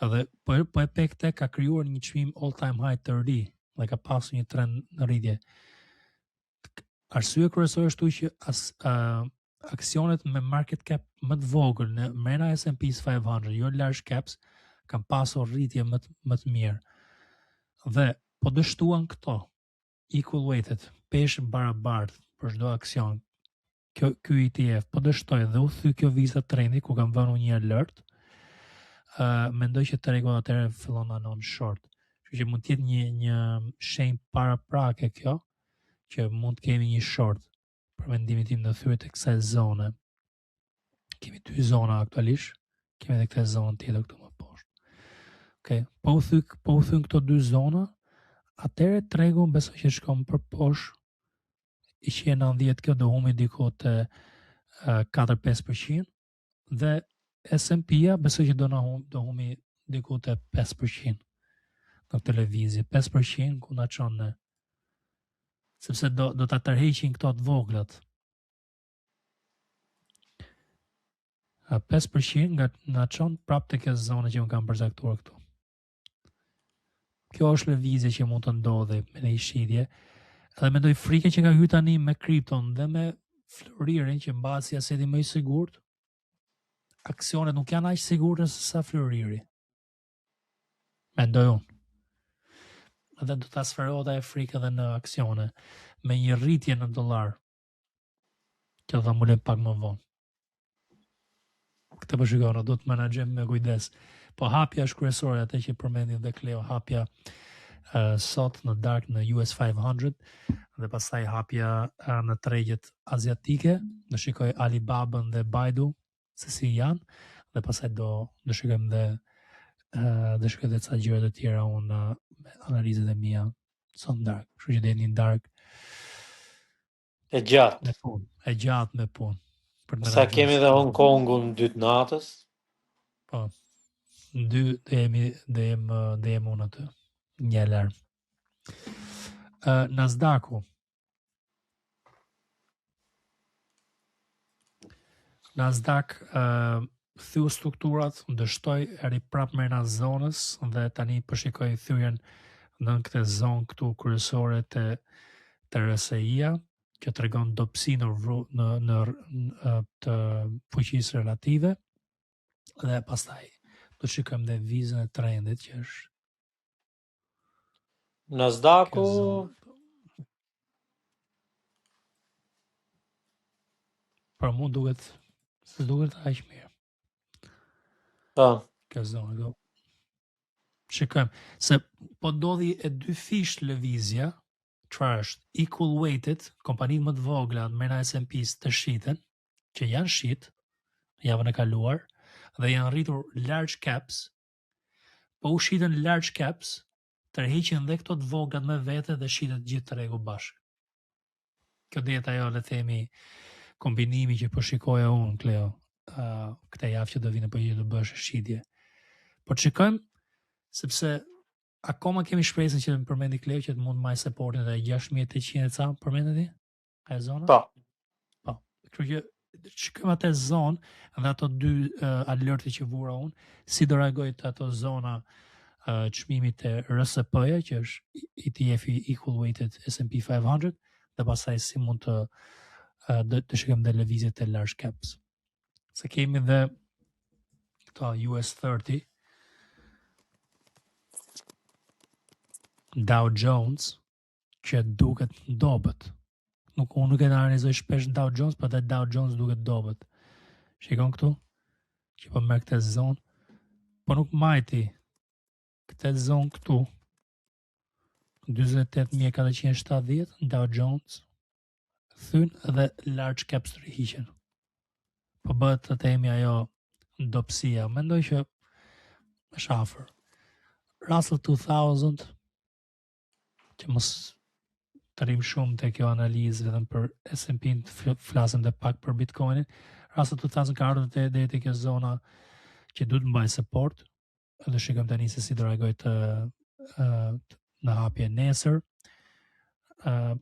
Edhe po e pekte ka krijuar një çmim all time high të ri dhe ka pasur një trend në rritje. Arsye kryesore është që aksionet me market cap më të vogël në mrena S&P 500, jo large caps, kanë pasur rritje më të mirë. Dhe po dështuan këto equal weighted, peshë barabartë për çdo aksion. Ky ETF po dështoi dhe u thy kjo vizë trendi ku kanë vënë një alert. Mendoj që tregu atëherë fillon anon short. Kështu që mund të jetë një shenjë paraprake kjo, që mund të kemi një short për mendimin tim në thyrje të kësaj zone. Kemi 2 zona aktualisht, kemi edhe këtë zonë tjetër këtu më poshtë. Okay. Po u thyn këto 2 zona, atëherë tregu besoj që shkon për poshtë. I që 90 kjo do humi diku të 4-5%, dhe S&P-ja besoj që do humi diku të 5% në televizje, 5% ku na çon ne. Sepse do ta tërheqin këto të voglat. 5% nga na çon prapë tek kjo zonë që un kam përcaktuar këtu. Kjo është lëvizje që mund të ndodhi me një shitje. Edhe mendoj frikën që ka hyrë tani me kripton dhe me floririn që mbasi aseti më i sigurt, aksionet nuk janë aq sigurta se sa floriri. Mendoj unë. Edhe do ta sferohet ajo frikë edhe në aksione me një rritje në dollar që do mulet pak më vonë. Këtë po shikoj, do të menaxhojmë me kujdes. Po hapja është kryesore, atë që përmendin dhe Kleo, hapja sot në dark në US 500 dhe pastaj hapja në tregjet aziatike, do shikoj Alibabën dhe Baidu se si janë, dhe pastaj do shikojmë dhe shkoj dhe ca gjëra të tjera unë me analizat e mia son dark. Kështu që deri në dark e gjatë me punë. Sa kemi dhe Hong Kongun 2 natës. Po. 2 dhe jem unë aty. Një alarm. Nasdaqu. Nasdaq thyu strukturat, dështoi eri prapë mrena zonës dhe tani po shikoj thyen në këtë zonë këtu kryesore të RSI-ja, që tregon dobësi në të fuqisë relative, dhe pastaj do shikojmë dhe vizën e trendit që është Nasdaqu për mu duket aq mirë. Po. Kjo zonë do shikojmë se po ndodhi e 2 fish lëvizja. Çfarë është? Equal weighted, kompanitë më të vogla me S&P-s të shiten, që janë shit javën e kaluar, dhe janë rritur large caps, po u shiten large caps, tërheqin dhe këto të voglat me vete dhe shitet gjithë tregu bashkë. Kjo do jetë ajo, le themi, kombinimi që po shikoja unë, Kleo, këtë javë që do vinë po që do bësh shitje. Po të shikojmë, sepse akoma kemi shpresën që përmendi Kleu që të mund maj supportin dhe 6800 ca përmendi ti? A e zona? Po. Po. Kështu që shikojmë atë zonë dhe ato dy alertë që vura unë, si do reagoj të ato zona çmimit të RSP-ja, që është ETF-i Equal Weighted S&P 500, dhe pasaj si mund të shikojmë dhe lëvizjet e large caps. Se kemi dhe këta US 30, Dow Jones, që duket dobët. Unë nuk e analizoj shpesh Dow Jones, për dhe Dow Jones duket dobët. Shikon këtu, që po merr këtë zonë, po nuk majti këtë zonë këtu, 28.470, Dow Jones, thynë dhe large caps të rihiqen. Po bëhet të temi ajo dopsia, mendoj që është afër. Russell 2000, që mos të rrim shumë të kjo analizë vetëm për S&P, flasëm dhe pak për Bitcoinin, Russell 2000 ka ardhur deri te kjo zona që duhet mbaj support, edhe shikojmë tani se si do reagoj në hapje nesër.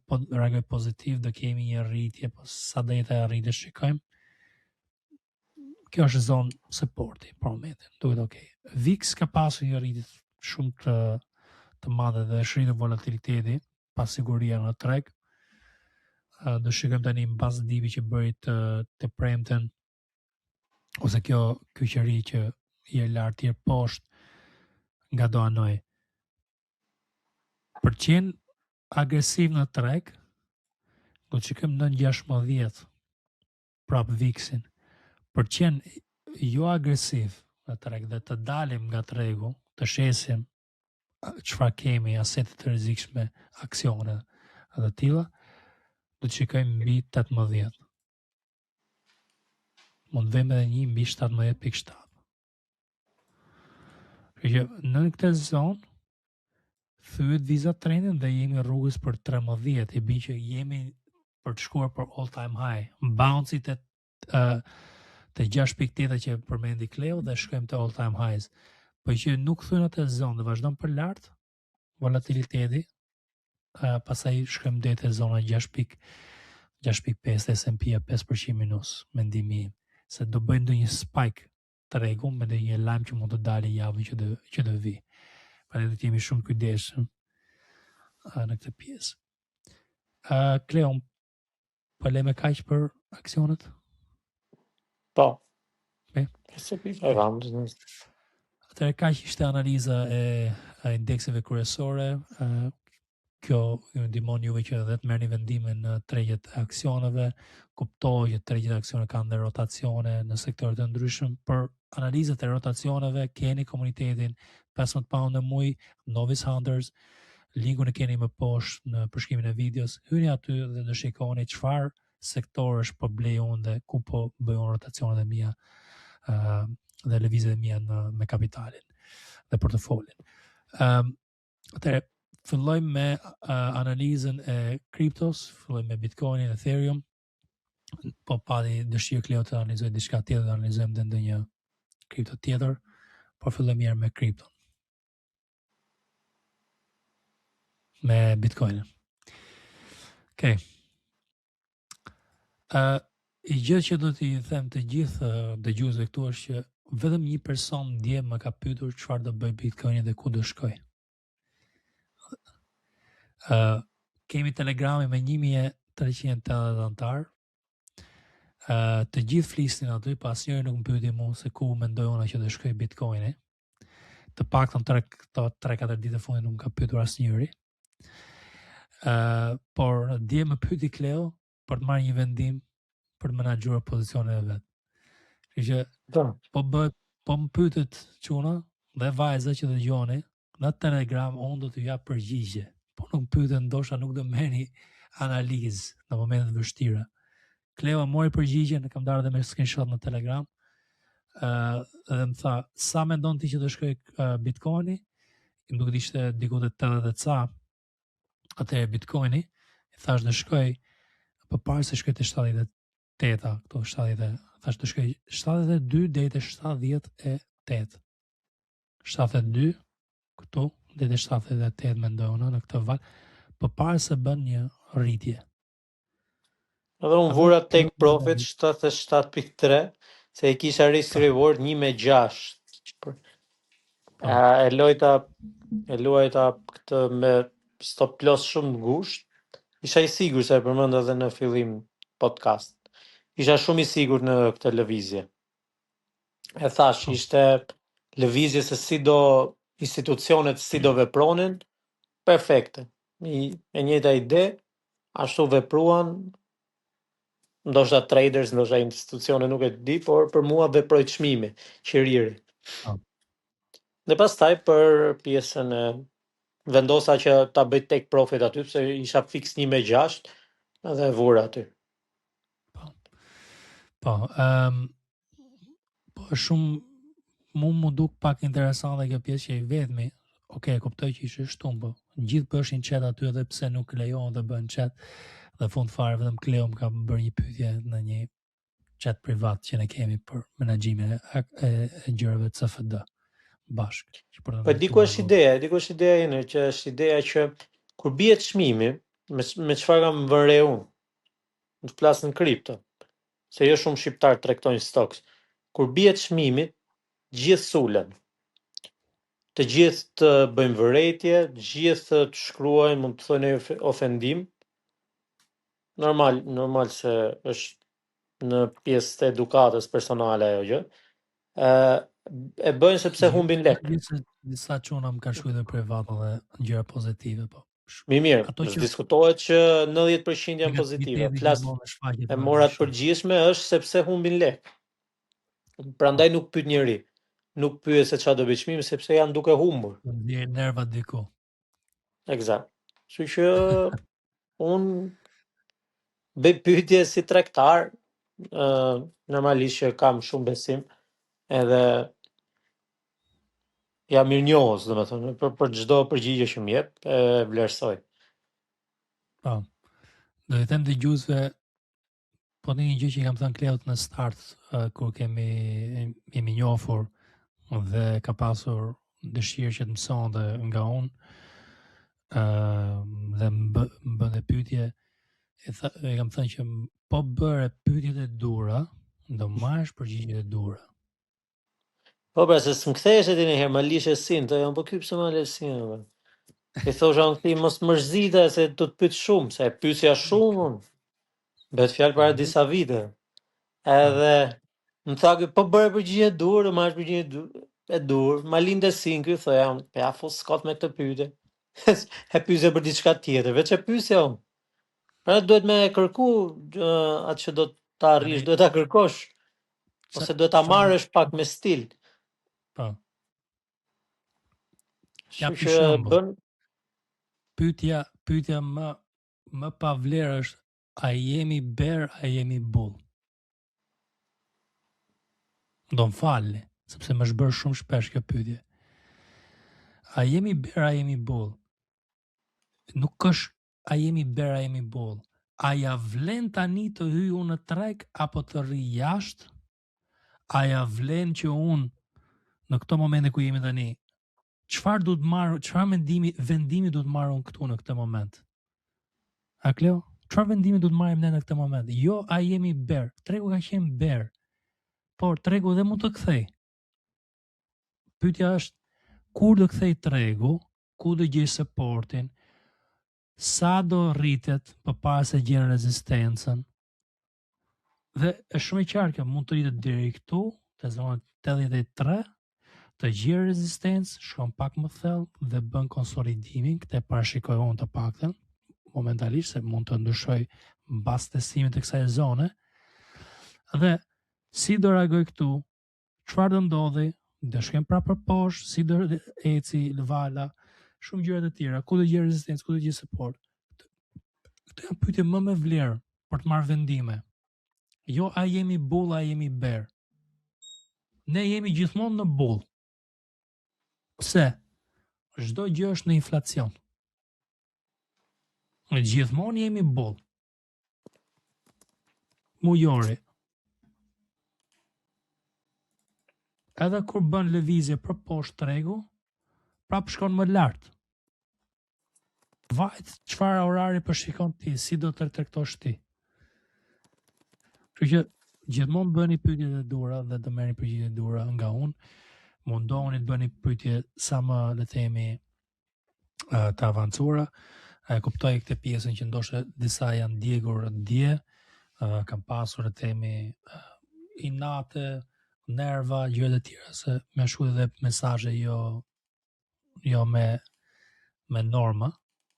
Po reagoj pozitiv, do kemi një rritje, po sa deta e rritje shikojmë. Kjo është zonë supporti për momentin, duket okay. VIX ka pasur një rritje shumë të madhe dhe është rritur volatiliteti, pas siguria në treg. Do shikojmë tani mbas divi që bëri të premten, ose kjo kyqëri që i e lartë tjerë poshtë nga do anoj. Për qenë agresiv në treg, do të shikojmë në 16 prap VIX-in. Për qenë jo agresiv në treg dhe të dalim nga tregu, të shesim çfarë kemi, asetet të rrezikshme, aksione dhe tilla, do të shikojmë mbi 18. Mund vëmë edhe një mbi 17.7. Që në këtë zonë thyet vizat trendin dhe jemi rrugës për 13, i bi që jemi për të shkuar për all time high. Bounce të 6.8 që përmendi Kleu dhe shkojmë të all time highs. Po që nuk thyen atë zonë dhe vazhdon për lart volatiliteti, pastaj shkojmë deri te zona 6.5 S&P 5% minus, mendimi im, se do bëjnë ndonjë spike të rregull me një lajm që mund të dalë javën që do vi. Prandaj do të jemi shumë kujdesshëm në këtë pjesë. Kleu, po lejmë kaq për aksionet? Po. S&P e vëmë. Atëherë kaq ishte analiza e indekseve kryesore. Kjo ju ndihmon juve që edhe të merrni vendime në tregjet e aksioneve, kuptoj që tregjet e aksioneve kanë dhe rotacione në sektore të ndryshëm. Për analizat e rotacioneve keni komunitetin 15 pound në muaj, Novice Hunters, linkun e keni më poshtë në përshkrimin e videos. Hyni aty dhe do shikoni çfarë sektorësh po blej unë dhe ku po bëj unë rotacionet e mia dhe lëvizjet e mia me kapitalin dhe portofolin. Atëherë fillojmë me analizën e kriptos, fillojmë me Bitcoinin, Ethereum. Po padi dëshirë Kleo të analizoj diçka tjetër, dhe analizojmë dhe ndonjë kripto tjetër, por fillojmë mirë me kripton. Me Bitcoinin. Okej. I gjë që do t'i them të gjithë dëgjuesve këtu është që vetëm një person dje më ka pyetur çfarë do bëj Bitcoini dhe ku do shkoj. Kemi Telegrami me 1380 antar. Të gjithë flisnin aty, pas njëri nuk më pyeti mua se ku mendoj unë që do shkoj Bitcoini. Të paktën 3-4 ditë fundit nuk më ka pyetur asnjëri. Por dje më pyeti Kleo për të marrë një vendim për të menaxhuar pozicionet e vet. Kështu që po më pyetet çuna dhe vajza që dëgjoni në Telegram, unë do t'ju jap përgjigje. Po nuk pyetet, ndoshta nuk do merrni analizë në momentet vështira. Kleo mori përgjigjen, kam darë dhe me screenshot në Telegram, dhe më tha, sa mendon ti që do shkoj Bitcoini? Më duket ishte diku te 80 ca, atë Bitcoini, i thash do shkoj, përpara se shkoj te 78-a, këto 70, thash do shkoj 72 deri te 78. 72 këtu, deri 78 mendoj unë në këtë val, përpara se bën një rritje. Edhe unë vura take profit 77.3, se i kisha risk reward 1/6. E luajta këtë me stop loss shumë ngusht. Isha i sigur se e përmend edhe në fillim podcast. Isha shumë i sigur në këtë lëvizje. E thash, ishte lëvizje se si do institucionet si do vepronin, perfekte. E njëjta ide, ashtu vepruan, ndoshta traders, ndoshta institucione nuk e di, por për mua veproi çmimi, qiriri. Dhe pastaj për pjesën e vendosa që ta bëj take profit aty, pse isha fix 1/6 dhe vura aty. Po, shumë mu duk pak interesante kjo pjesë që i vetmi, kuptoj që ishe shtumë, po gjithë bëshin chat aty edhe pse nuk lejohen të bën chat, dhe fund fare vetëm Kleo më ka bërë një pyetje në një chat privat që ne kemi për menaxhimin e gjërave të CFD bashkë. Po diku është ideja ine, që është ideja që kur bie çmimi, me çfarë kam vënë unë, në flas në kripto, se jo shumë shqiptar tregtojnë stocks. Kur bie çmimi, gjithë sulen. Të gjithë të bëjmë vërejtje, gjithë të shkruajnë, mund të thonë ofendim. Normal se është në pjesë të edukatës personale ajo gjë. E bëjnë sepse humbin lek. Disa çuna më kanë shkruar privat edhe gjëra pozitive, po. Mirë, diskutohet që 90% janë pozitive. Flas e morat përgjithshme është sepse humbin lek. Prandaj nuk pyet njëri. Nuk pyet se çfarë do bëj çmimi sepse janë duke humbur. Ndjen nervat diku. Eksakt. Kështu që un bëj pyetje si tregtar, normalisht që kam shumë besim, edhe jam mirënjohës, domethënë, për çdo përgjigje që më jep, e vlerësoj. Po. Do të them dëgjuesve, po një gjë që kam thënë Kleut në start, kur jemi njohur dhe ka pasur dëshirë që të mësonte nga unë, dhe më bënte pyetje, e kam thënë që po bëre pyetjet e dura, do marrësh përgjigjet e dura. Po pra, se s'më kthehesh edhe një herë, më lishe sin, të jam, po ky pse më lesin, po. I thosha unë ti mos mërzite se do të pyet shumë, se e pyesja shumë unë. Bëhet fjalë para disa vite. Edhe më tha ky po bëre përgjigje dur, marrësh përgjigje e dur, ma linde sin ky, thoya unë, ja fos skot me këtë pyetje. E pyesja për diçka tjetër, veç e pyesja unë. Pra duhet me kërku atë që do ta arrish, duhet ta kërkosh. Ose duhet ta marrësh pak me stil. Po. Ja për shembull. Pyetja më pa vlerë është, a jemi bear, a jemi bull? Do më falni, sepse më është bërë shumë shpesh kjo pyetje. A jemi bear, a jemi bull? Nuk është a jemi bear, a jemi bull. A ja vlen tani të hyj unë në treg apo të rri jashtë? A ja vlen që unë në këto momente ku jemi tani, çfarë duhet marr, çfarë vendimi duhet marr unë këtu në këtë moment? A Kleo, çfarë vendimi duhet marrim ne në këtë moment? Jo a jemi bear, tregu ka qenë bear, por tregu dhe mund të kthej. Pyetja është, kur do kthej tregu, ku do gjej supportin, sa do rritet përpara se gjen rezistencën. Dhe është shumë e qartë kjo, mund të rritet deri këtu, te zona 83, të gjej rezistencë, shkon pak më thellë dhe bën konsolidimin, këtë parashikoj unë të paktën momentalisht, se mund të ndryshoj mbas testimit të kësaj zone. Dhe si do reagoj këtu, çfarë do ndodhi, do shkem prapë për poshtë, si do eci lëvala, shumë gjëra të tjera, ku do gjej rezistencë, ku do gjej support. Këto janë pyetje më me vlerë për të marrë vendime. Jo a jemi bull, a jemi bear. Ne jemi gjithmonë në bull. Pse? Çdo gjë është në inflacion. Ne gjithmonë jemi bull. Mujori. edhe kur bën lëvizje për poshtë tregu, prap shkon më lart. Vajt çfarë orari përshikon ti, si do të tregtosh ti. Kështu që gjithmonë bëni pyetje të dura dhe të merrni përgjigje të dura nga unë. Mundohuni të bëni pyetje sa më, le të themi, të avancuara. E kuptoj këtë pjesën që ndoshta disa janë djegur dje, kanë pasur, le të themi, inate, nerva, gjëra të tjera, se më shkruaj edhe mesazhe jo me norma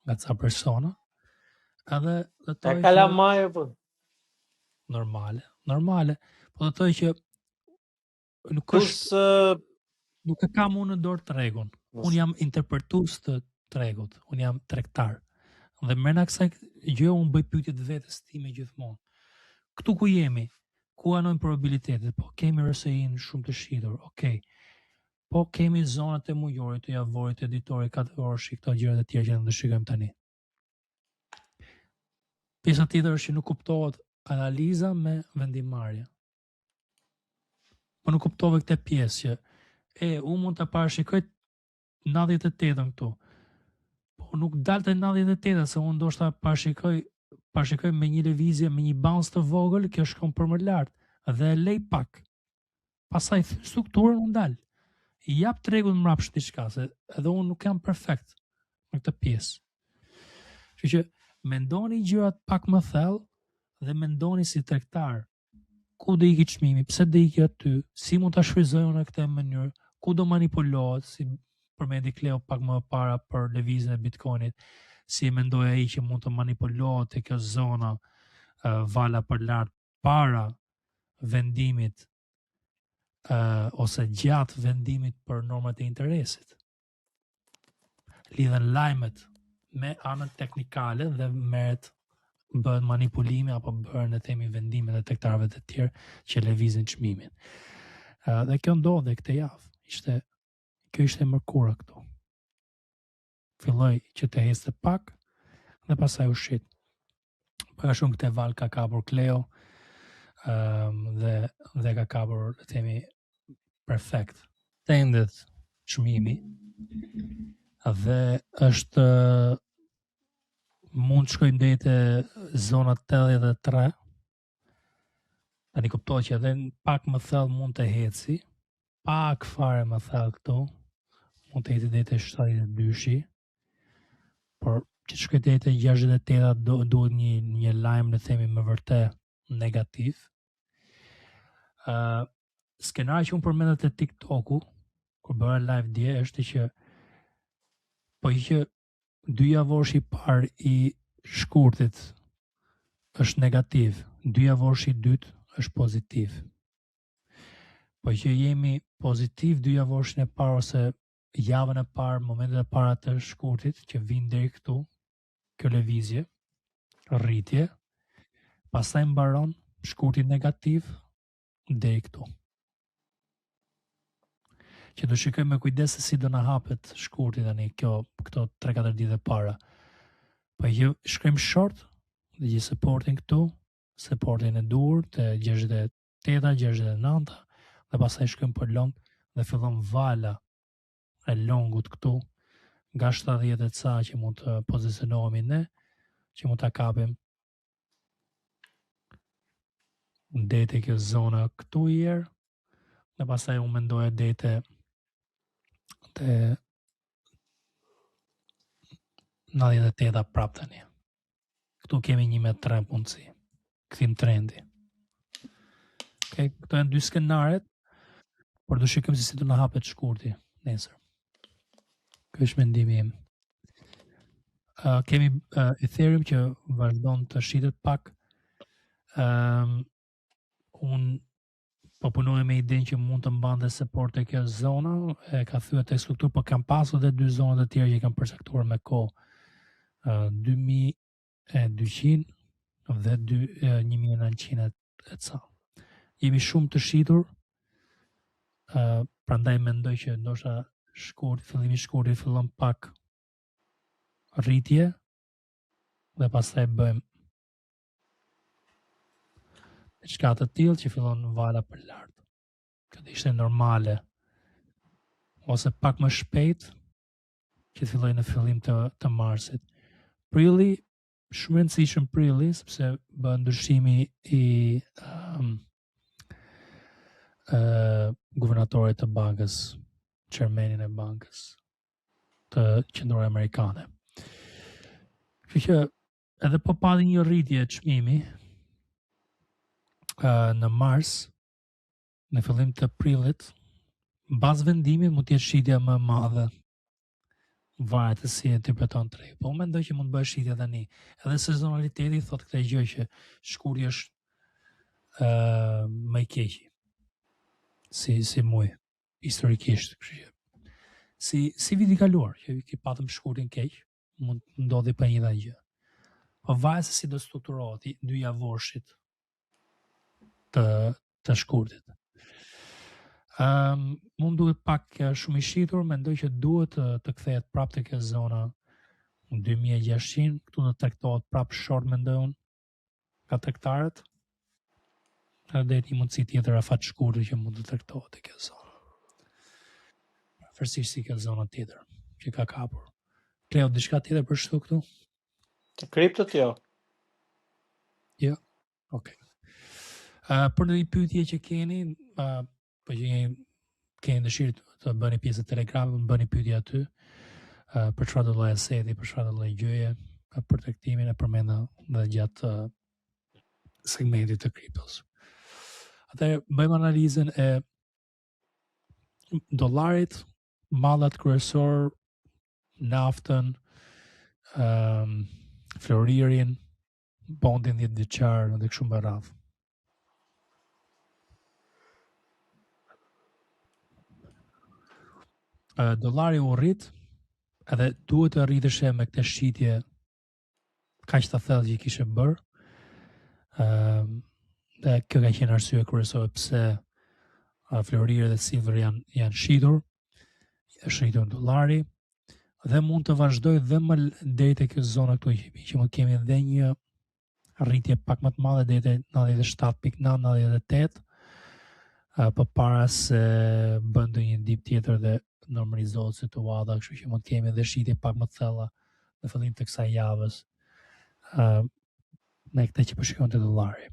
nga ca persona. Edhe do të E kalamaje po. Normale. Po do të thoj që nuk është nuk e kam unë në dorë tregun. Unë jam interpretues të tregut, unë jam tregtar. Dhe mrena kësaj gjë unë bëj pyetje të vetes time gjithmonë. Këtu ku jemi, ku anojnë probabilitetet, po kemi RSI-n shumë të shitur, okay. Po kemi zonat e mujorit, të javorit, të editorit, kategorësh, këto gjërat e tjera që ne shikojmë tani. Pjesa tjetër është që nuk kuptohet analiza me vendimarrje. Po nuk kuptove këtë pjesë që unë mund të parashikoj 98-ën këtu. Po nuk dalte 98, se unë ndoshta parashikoj me një lëvizje, me një bounce të vogël, kjo shkon për më lart dhe e lej pak. Pastaj strukturën unë dal. I jap tregun mbrapsht diçka, se edhe unë nuk jam perfekt në këtë pjesë. Kështu që mendoni gjërat pak më thellë dhe mendoni si tregtar. Ku do ikë çmimi, pse do ikë aty, si mund ta shfryzojmë në këtë mënyrë, ku do manipulohet, si përmendi Kleo pak më para për lëvizjen e Bitcoinit, si mendoj ai që mund të manipulohet te kjo zona vala për lart para vendimit ose gjatë vendimit për normat e interesit. Lidhen lajmet me anën teknikale dhe bëhen manipulime apo bëhen, le të themi, vendime të tregtarëve të tjerë që lëvizin çmimin. Dhe kjo ndodhi këtë javë. Kjo ishte mërkura këtu. Filloi që të heste pak dhe pastaj u shit. Për shumë këtë val ka kapur Kleo dhe ka kapur, le të themi, perfekt. Tendet çmimi dhe është mund të shkojmë deri te zona 83. Tani kuptoj që edhe pak më thellë mund të heci, pak fare më thellë këtu, mund të heci deri te 72-shi, por që të shkojë deri te 68 duhet një lajm, le të themi, më vërtet negativ. Skenari që unë përmenda te TikToku, kur bëra live dje, është që po që 2 javorsh i parë i shkurtit është negativ, 2 javorsh i dytë është pozitiv. Po që jemi pozitiv 2 javorshin e parë ose javën e parë, momentet e para të shkurtit që vinë deri këtu, kjo lëvizje, rritje, pastaj mbaron shkurti negativ deri këtu. Që do shikojmë me kujdes se si do na hapet shkurti tani këto 3-4 ditë e para. Po që shkojmë short, dhe gjithë supportin këtu, supportin e dur të 68, 69, dhe pastaj shkojmë për long dhe fillon vala e longut këtu, nga 70 e ca që mund të pozicionohemi ne, që mund të kapim dete kjo zona këtu i erë, dhe pastaj unë mendoja dete te 98 prap tani. Këtu kemi 1.3 mundësi. Kthim trendi. Okay, këto janë 2 skenaret, por do shikojmë se si do na hapet shkurti nesër. Ky është mendimi im. Kemi Ethereum që vazhdon të shitet pak. Unë po punoj me idenë që mund të mbante support e kjo zona, e ka thyer tek strukturë, po kam pasur edhe 2 zona të tjera që kanë përcaktuar me kohë. 2200 dhe 1900 e ca. Jemi shumë të shitur, prandaj mendoj që ndoshta fillimi i shkurtit fillon pak rritje dhe pastaj bëjmë diçka të tillë që fillon vala për lart. Kjo ishte normale ose pak më shpejt që të filloj në fillim të marsit. Prilli, shumë rëndësishëm prilli, sepse bën ndryshimi i guvernatorit të bankës, chairmanin e bankës të qendrore amerikane. Kështu që edhe po pati një rritje çmimi në mars, në fillim të prillit, mbas vendimit mund të jetë shitja më e madhe. Varet si e interpreton tregu. Po mendoj që mund të bëhet shitja tani. Edhe sezonaliteti thotë këtë gjë që shkuri është më i keq. Si muaj historikisht, kështu që si viti i kaluar, që patëm shkurtin keq, mund të ndodhi për një gjë. Po varet se si do strukturohet dy javorshit të shkurtit. Mund duhet pak shumë i shitur, mendoj që duhet të kthehet prapë te kjo zona 2600, këtu do tregtohet prapë short mendoj unë nga tregtarët. Edhe një mundësi tjetër afat shkurtër që mund të tregtohet te kjo zonë. Përveçse si kjo zona tjetër që ka kapur. Kleo, diçka tjetër për shtu këtu? Të kriptët jo. Jo. Okej. Për një pyetje që keni, po që keni dëshirë të bëni pjesë të Telegramit, bëni pyetje aty, për çfarë do lloj aseti, për çfarë do lloj gjëje, për tregtimin e përmenda dhe gjatë segmentit të kriptos. Atëherë bëjmë analizën e dollarit, mallat kryesor, naftën, floririn, bondin 10 vjeçar dhe kështu me radhë. Dollari u rrit, edhe duhet të rriteshe me këtë shitje kaq të thellë që kishte bërë. Dhe kjo ka qenë arsye kryesore pse floriri dhe silveri janë shitur, është shitur dollari dhe mund të vazhdoj dhe më deri te kjo zona këtu që mund kemi edhe një rritje pak më të madhe deri te 97.98 përpara se bën ndonjë dip tjetër dhe normalizohet situata, kështu që mund kemi edhe shitje pak më të thella në fillim të kësaj javës me këtë që përshikon të dollari.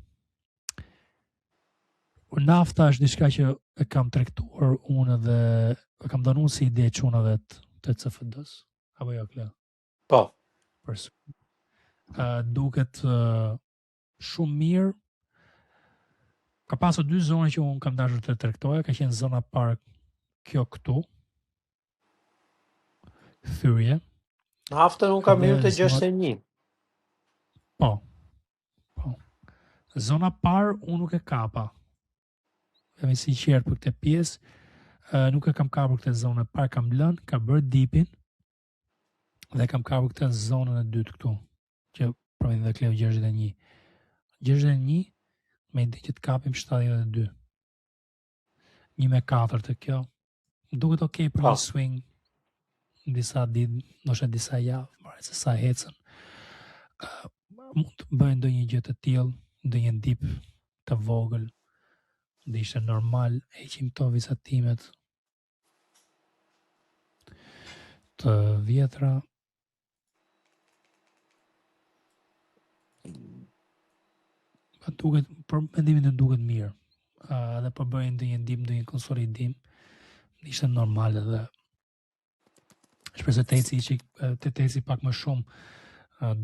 Nafta është diçka që e kam tregtuar unë dhe e kam dhënë si ide çunave të CFD-s, apo jo, Kleo? Po. Duket shumë mirë. Ka pasur dy zona që unë kam dashur të tregtoja, ka qenë zona parë kjo këtu, thyrje. Naftën unë kam mirë të 61. Po. Zona parë unë nuk e kapa. Jam i sinqert për këtë pjesë, nuk e kam kapur këtë zonë parë, kam lënë, ka bërë dipin dhe kam kapur këtë zonën e dytë këtu, që provojnë dhe Kleo 61. 61 me ide që të kapim 72. 1.4 të kjo. Duket okej për një swing disa ditë, ndoshta disa javë, marrë se sa ecën. Mund të bëjnë ndonjë gjë të tillë, ndonjë dip të vogël, dhe ishte normal, heqim këto vizatimet të vjetra. Duket, për mendimin të duket mirë. Dhe për bëjnë ndonjë dip, ndonjë konsolidim, ishte normal edhe. Shpresoj të eci pak më shumë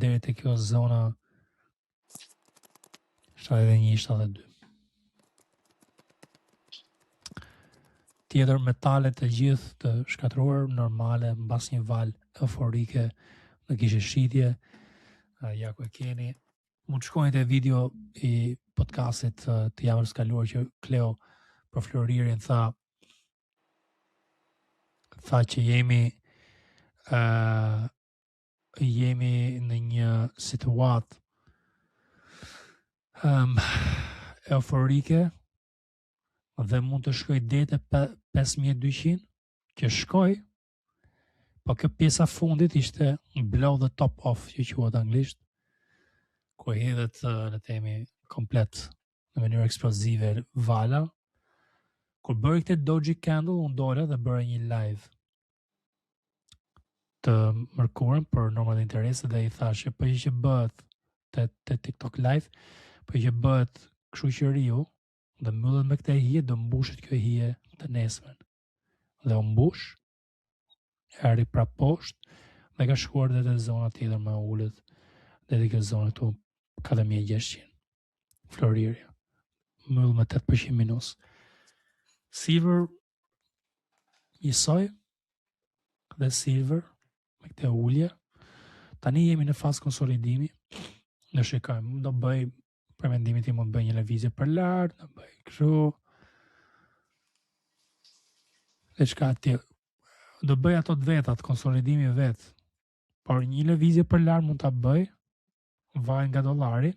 deri te kjo zona 71-72. Tjetër metalet të gjithë të shkatruar normale mbas një val euforike në kishte shitje. Ja ku e keni. Mund të shkojnë te video i podcastit të javës kaluar që Kleo për floririn tha që jemi në një situatë euforike dhe mund të shkoj deri te 5200 që shkoj, po kjo pjesa fundit ishte blow the top off që quhet anglisht, ku hedhet le të themi komplet në mënyrë eksplozive vala Kur bëri këtë Doji Candle, unë dola dhe bëra një live të mërkurën për normat e interese dhe i thashe, po që bëhet të TikTok live, po që bëhet kështu që riu dhe mbyllet me këtë hije, do mbushet kjo hije të nesmen. Dhe u mbush, erdhi prap poshtë dhe ka shkuar dhe te zona tjetër më ulët, dhe te kjo zonë këtu 4600. Florirja. Mbyll me 8% minus. Silver njësoj dhe silver me këtë ulje. Tani jemi në fazë konsolidimi. Në shikojmë, do bëj për mendimin tim mund bëj një lëvizje për lart, do bëj kështu. Dhe çka tjetër. Do bëj ato të vetat, konsolidimi vet. Por një lëvizje për lart mund ta bëj, vaj nga dollari.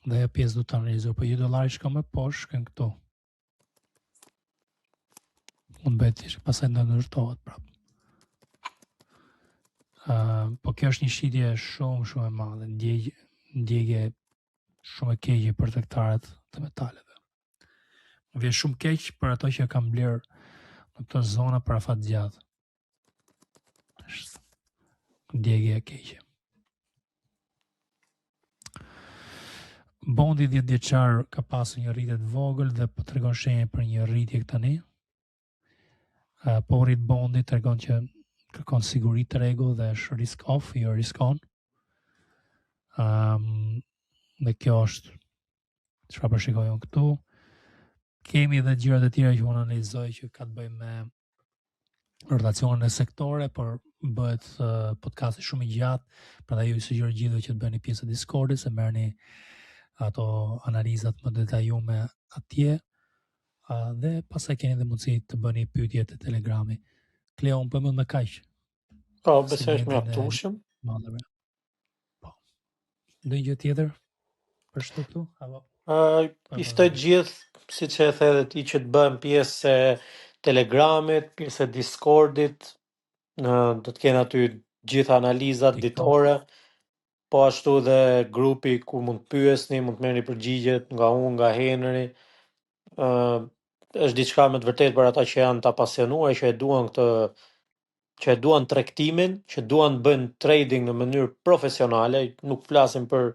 Dhe pjesë do të analizuar, po dollari shkon më poshtë, shkon këtu. Mund bëhet që pastaj ndërtohet prapë. Po kjo është një shitje shumë e madhe, ndjegje shumë e keqe për tregtarët të metaleve. Më vjen shumë keq për ato që kanë bler në këto zona për afat gjatë. Është ndjegje e keqe. Bondi 10 vjeçar ka pasur një rritje të vogël dhe po tregon shenjë për një rritje tani. Po rrit bondi tregon që kërkon siguri të rregull dhe është risk off, jo risk on. Dhe kjo është çfarë përshikoj unë këtu. Kemi edhe gjërat e tjera që unë analizoj që ka të bëjë me rotacionin e sektore, por bëhet podcasti shumë i gjatë, prandaj ju sugjeroj gjithëve që të bëni pjesë e Discordit, se merrni ato analizat më detajume atje. Dhe pastaj keni edhe mundësi të bëni pyetje te Telegrami. Kleo, unë përmend me kaq. Po, besoj është mjaftueshëm. Po. Ndonjë gjë tjetër për shtu këtu? Apo? I ftoj gjithë, siç e the edhe ti, që të bëhen pjesë e Telegramit, pjesë e Discordit. Do të kenë aty gjithë analizat ditore, po ashtu dhe grupi ku mund të pyesni, mund të merrni përgjigjet nga unë, nga Henry. Është diçka me të vërtetë për ata që janë të apasionuar, që e duan këtë, që e duan tregtimin, që duan të bëjnë trading në mënyrë profesionale, nuk flasim për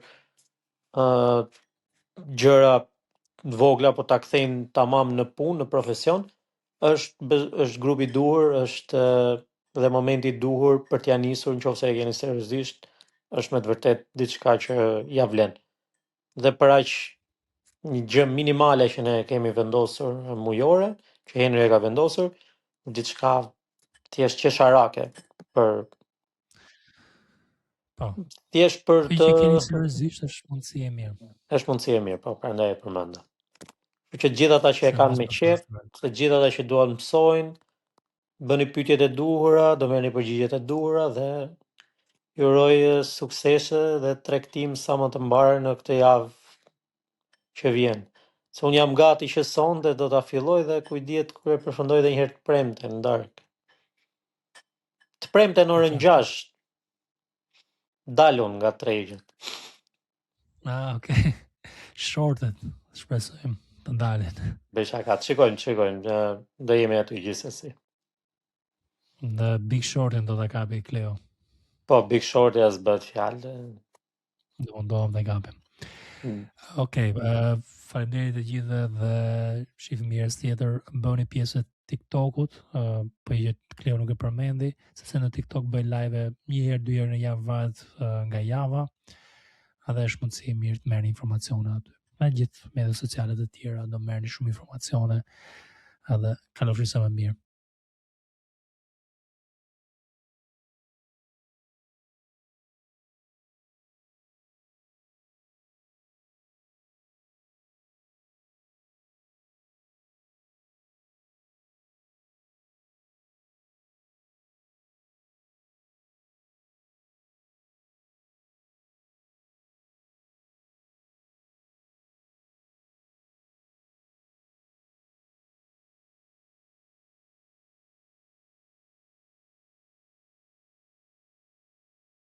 gjëra të vogla, po ta kthejnë tamam në punë, në profesion. Është grupi i duhur, është dhe momenti i duhur për t'ia nisur, nëse e keni seriozisht, është me të vërtetë diçka që ja vlen. Dhe për aq një gjë minimale që ne kemi vendosur mujore, që Henry e ka vendosur, diçka thjesht qesharake për thjesht për të që keni seriozisht është mundësi e mirë. Është mundësi e mirë, po, prandaj e përmenda. Që gjithë ata që e kanë me qef, se gjithë ata që duan mësojnë, bëni pyetjet e duhura, do merrni përgjigjet e duhura dhe ju uroj suksese dhe tregtim sa më të mbar në këtë javë që vjen. Se unë jam gati që sonte do ta filloj dhe kujdiet kur e përfundoj edhe një herë të premten në darkë. Të premten orën 6 dalun nga tregjet. Okay. Shortet, shpresojmë të ndalen. Beshaka, shikojmë, do jemi aty gjithsesi. Dhe Big Shortin do ta kapi Kleo. Po, Big Shorti as bëhet fjalë. Do mundohem të kapim. Okej, faleminderit të gjithëve dhe shihim mirës tjetër. Bëni pjesë të TikTokut, po që Kleo nuk e përmendi, sepse në TikTok bëj live një herë, dy herë në javë varet nga java. Edhe është mundësi mirë të merrni informacione aty. Me gjithë mediat sociale të tjera do merrni shumë informacione edhe kalofshi sa më mirë.